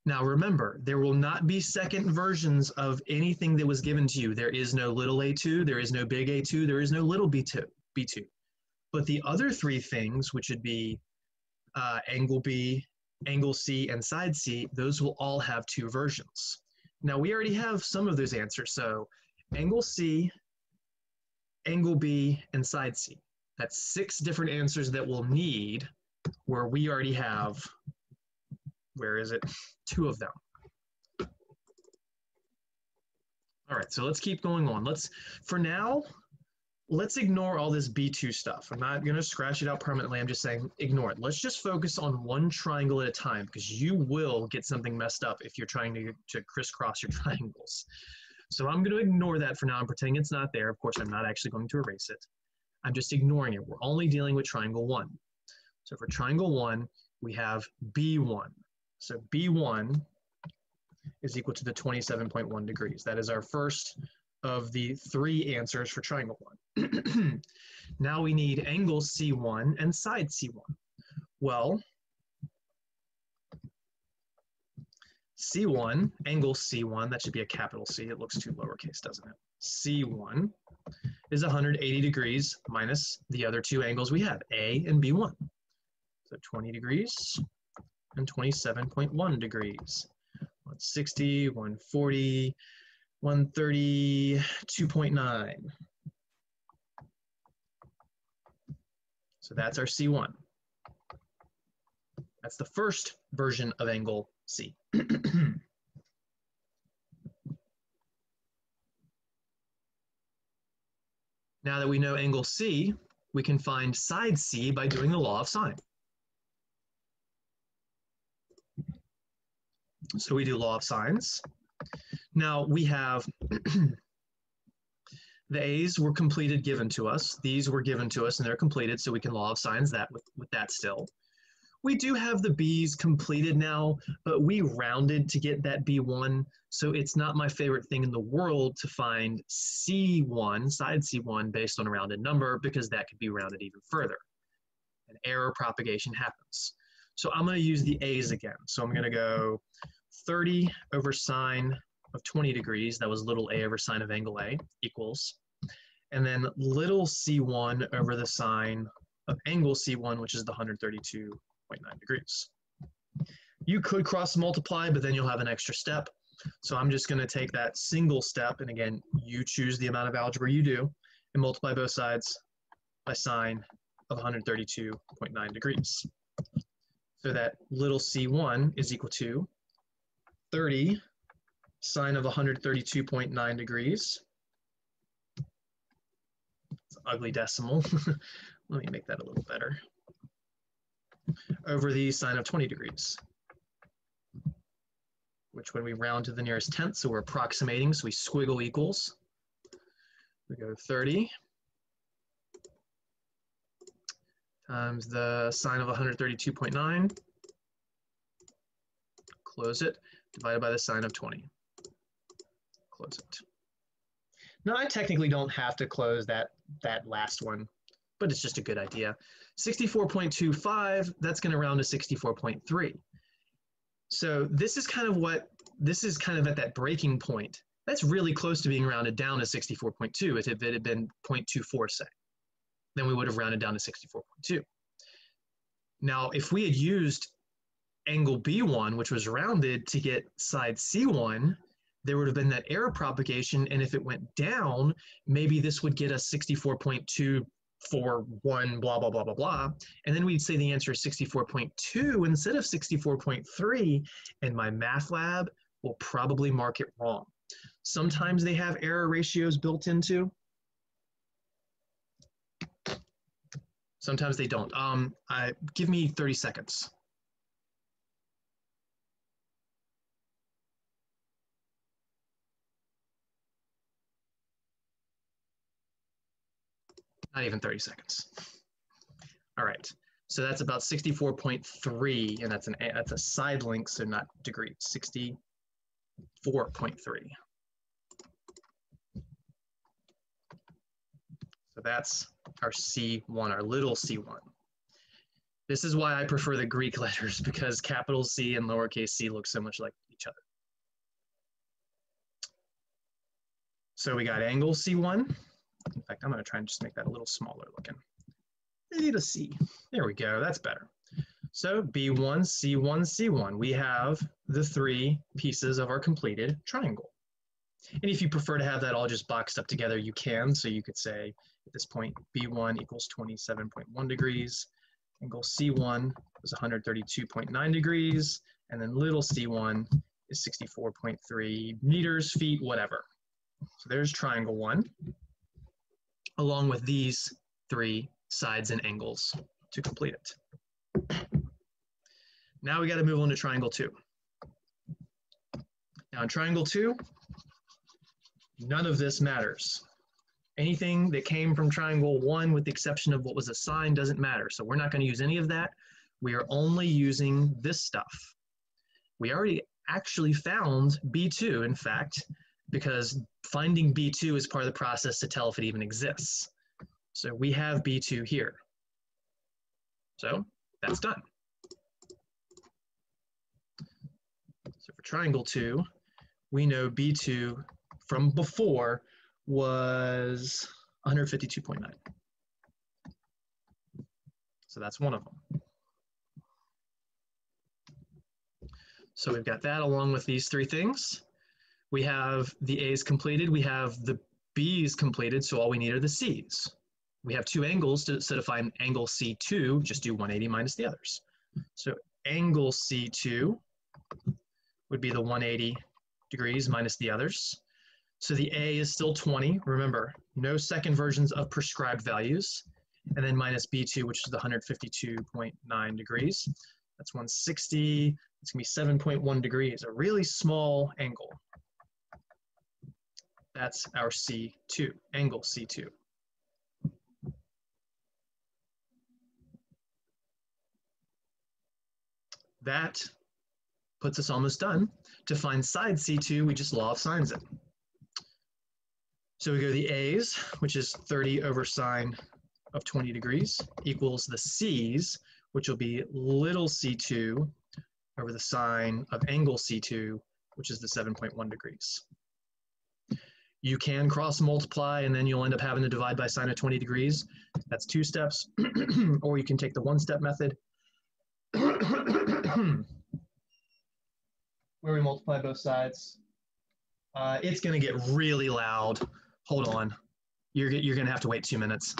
Now remember, there will not be second versions of anything that was given to you. There is no little a2, there is no big a2, there is no little b2. But the other three things, which would be angle B, angle C, and side C, those will all have two versions. Now we already have some of those answers. So angle C, angle B, and side C. That's 6 different answers that we'll need, where we already have, where is it? 2 of them. All right, so let's keep going on. For now, let's ignore all this B2 stuff. I'm not gonna scratch it out permanently. I'm just saying ignore it. Let's just focus on one triangle at a time, because you will get something messed up if you're trying to crisscross your triangles. So I'm gonna ignore that for now. I'm pretending it's not there. Of course, I'm not actually going to erase it. I'm just ignoring it. We're only dealing with triangle 1. So for triangle 1, we have B1. So B1 is equal to the 27.1 degrees. That is our first of the 3 answers for triangle 1. Now we need angle C1 and side C1. Well, C1, angle C1, that should be a capital C. It looks too lowercase, doesn't it? C1 is 180 degrees minus the other 2 angles we have, A and B1. So 20 degrees and 27.1 degrees. 160, 140, 132.9. So that's our C1. That's the first version of angle C. Now that we know angle C, we can find side C by doing the law of sine. So we do law of sines. Now we have the A's were completed given to us. These were given to us and they're completed, so we can law of sines that with that still. We do have the B's completed now, but we rounded to get that B1, so it's not my favorite thing in the world to find C1, side C1, based on a rounded number, because that could be rounded even further. An error propagation happens. So I'm going to use the A's again. So I'm going to go 30 over sine of 20 degrees, that was little a over sine of angle A, equals, and then little c1 over the sine of angle C1, which is the 132.9 degrees. You could cross multiply, but then you'll have an extra step. So I'm just going to take that single step, and again, you choose the amount of algebra you do, and multiply both sides by sine of 132.9 degrees. So that little c1 is equal to 30 sine of 132.9 degrees. It's an ugly decimal. Let me make that a little better. Over the sine of 20 degrees, which when we round to the nearest tenth, so we're approximating, so we squiggle equals. We go 30 times the sine of 132.9, close it, divided by the sine of 20. Close it. Now I technically don't have to close that last one, but it's just a good idea. 64.25, that's going to round to 64.3. So this is kind of at that breaking point. That's really close to being rounded down to 64.2. If it had been 0.24, say, then we would have rounded down to 64.2. Now, if we had used angle B1, which was rounded to get side C1, there would have been that error propagation, and if it went down, maybe this would get us 64.241, blah, blah, blah, blah, blah, and then we'd say the answer is 64.2 instead of 64.3, and my math lab will probably mark it wrong. Sometimes they have error ratios built into. Sometimes they don't. Give me 30 seconds. Not even 30 seconds. All right, so that's about 64.3, and that's a side link, so not degrees, 64.3. So that's our C1, our little c1. This is why I prefer the Greek letters, because capital C and lowercase c look so much like each other. So we got angle C1. In fact, I'm going to try and just make that a little smaller looking. A to C. There we go. That's better. So B1, C1, C1. We have the three pieces of our completed triangle. And if you prefer to have that all just boxed up together, you can. So you could say at this point, B1 equals 27.1 degrees. Angle C1 is 132.9 degrees. And then little c1 is 64.3 meters, feet, whatever. So there's triangle 1, along with these three sides and angles to complete it. Now we got to move on to triangle 2. Now in triangle 2, none of this matters. Anything that came from triangle 1, with the exception of what was a sine, doesn't matter. So we're not going to use any of that. We are only using this stuff. We already actually found B2, in fact, because finding B2 is part of the process to tell if it even exists. So we have B2 here. So that's done. So for triangle 2, we know B2 from before was 152.9. So that's one of them. So we've got that along with these three things. We have the A's completed. We have the B's completed. So all we need are the C's. We have two angles, so to find angle C2, just do 180 minus the others. So angle C2 would be the 180 degrees minus the others. So the A is still 20. Remember, no second versions of prescribed values. And then minus B2, which is the 152.9 degrees. That's 160. It's going to be 7.1 degrees, a really small angle. That's our C2, angle C2. That puts us almost done. To find side C2, we just law of sines it. So we go to the A's, which is 30 over sine of 20 degrees, equals the C's, which will be little c2 over the sine of angle c2, which is the 7.1 degrees. You can cross multiply, and then you'll end up having to divide by sine of 20 degrees. That's 2 steps. Or you can take the 1-step method, where we multiply both sides. It's going to get really loud. Hold on. You're going to have to wait 2 minutes.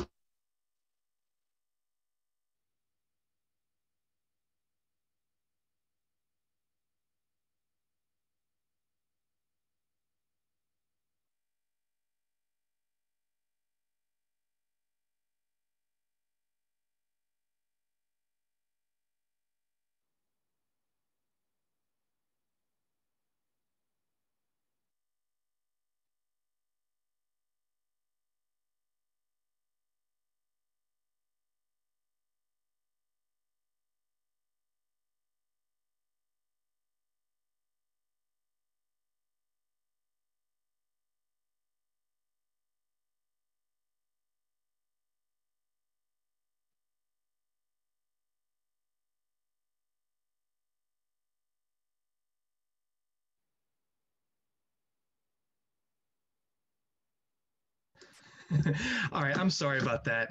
All right, I'm sorry about that.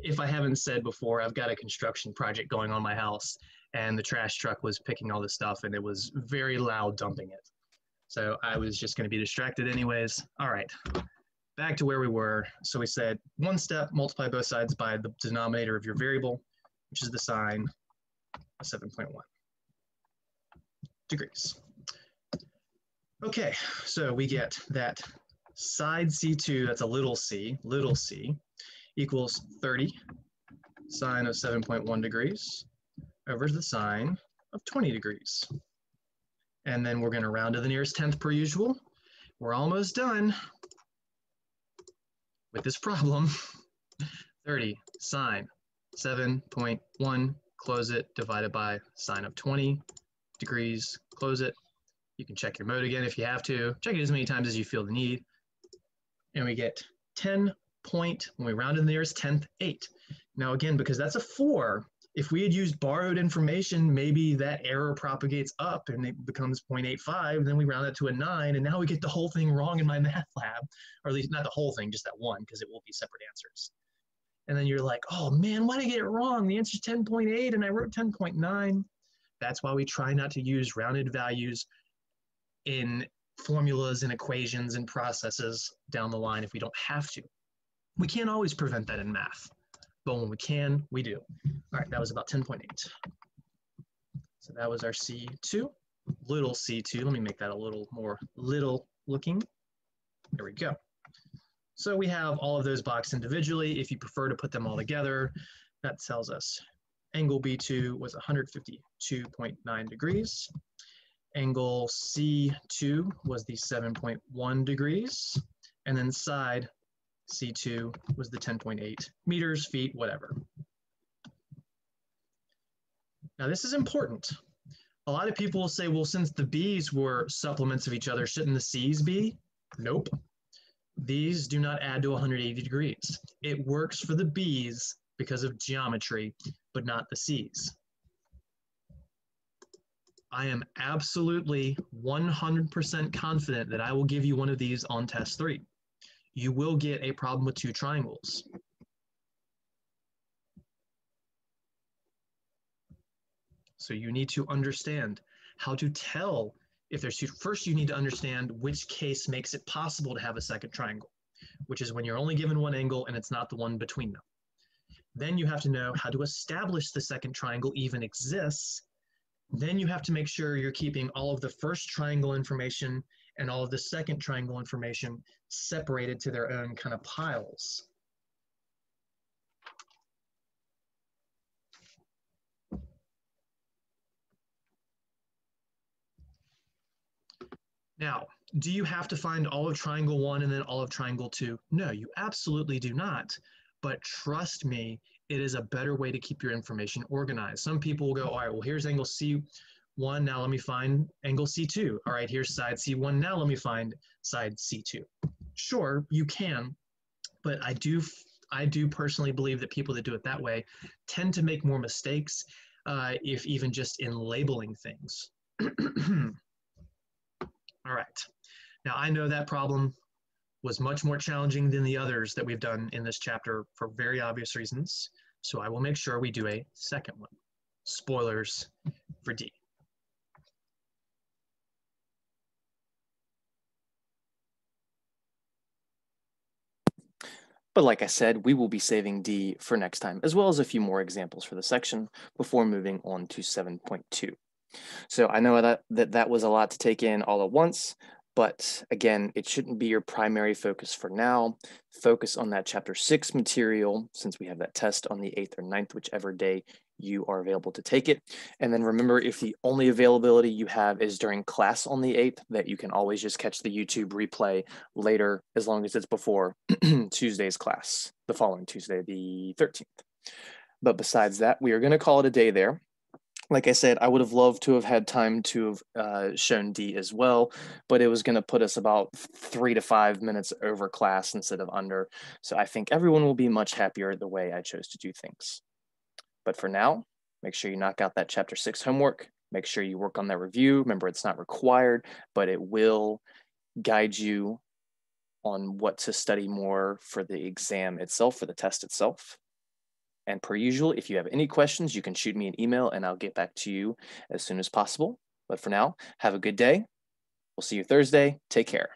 If I haven't said before, I've got a construction project going on my house, and the trash truck was picking all this stuff, and it was very loud dumping it. So I was just going to be distracted anyways. All right, back to where we were. So we said 1 step, multiply both sides by the denominator of your variable, which is the sine of 7.1 degrees. Okay, so we get that side C2, that's a little c, equals 30 sine of 7.1 degrees over the sine of 20 degrees. And then we're going to round to the nearest tenth per usual. We're almost done with this problem. 30 sine 7.1, close it, divided by sine of 20 degrees, close it. You can check your mode again if you have to. Check it as many times as you feel the need. And we get 10 point, when we round to the nearest tenth, 8. Now again, because that's a 4, if we had used borrowed information, maybe that error propagates up and it becomes 0.85, and then we round that to a 9, and now we get the whole thing wrong in my math lab, or at least not the whole thing, just that one, because it will be separate answers. And then you're like, oh man, why did I get it wrong? The answer's 10.8 and I wrote 10.9. That's why we try not to use rounded values in formulas and equations and processes down the line if we don't have to. We can't always prevent that in math, but when we can, we do. All right, that was about 10.8. So that was our C2, little c2. Let me make that a little more little looking. There we go. So we have all of those boxed individually. If you prefer to put them all together, that tells us angle B2 was 152.9 degrees. Angle C2 was the 7.1 degrees. And then side C2 was the 10.8 meters, feet, whatever. Now this is important. A lot of people will say, well, since the B's were supplements of each other, shouldn't the C's be? Nope. These do not add to 180 degrees. It works for the B's because of geometry, but not the C's. I am absolutely 100% confident that I will give you one of these on test 3. You will get a problem with 2 triangles. So you need to understand how to tell if there's 2. First, you need to understand which case makes it possible to have a second triangle, which is when you're only given one angle and it's not the one between them. Then you have to know how to establish the second triangle even exists. Then you have to make sure you're keeping all of the first triangle information and all of the second triangle information separated to their own kind of piles. Now, do you have to find all of triangle 1 and then all of triangle 2? No, you absolutely do not. But trust me, it is a better way to keep your information organized. Some people will go, all right, well, here's angle C1, now let me find angle C2. All right, here's side C1, now let me find side C2. Sure, you can, but I do personally believe that people that do it that way tend to make more mistakes, if even just in labeling things. All right, now I know that problem was much more challenging than the others that we've done in this chapter for very obvious reasons, so I will make sure we do a second one. Spoilers for D. But like I said, we will be saving D for next time, as well as a few more examples for the section before moving on to 7.2. So I know that was a lot to take in all at once, but again, it shouldn't be your primary focus for now. Focus on that chapter 6 material, since we have that test on the 8th or 9th, whichever day you are available to take it. And then remember, if the only availability you have is during class on the 8th, that you can always just catch the YouTube replay later, as long as it's before Tuesday's class, the following Tuesday, the 13th. But besides that, we are going to call it a day there. Like I said, I would have loved to have had time to have shown D as well, but it was going to put us about 3 to 5 minutes over class instead of under. So I think everyone will be much happier the way I chose to do things. But for now, make sure you knock out that chapter 6 homework. Make sure you work on that review. Remember, it's not required, but it will guide you on what to study more for the exam itself, for the test itself. And per usual, if you have any questions, you can shoot me an email and I'll get back to you as soon as possible. But for now, have a good day. We'll see you Thursday. Take care.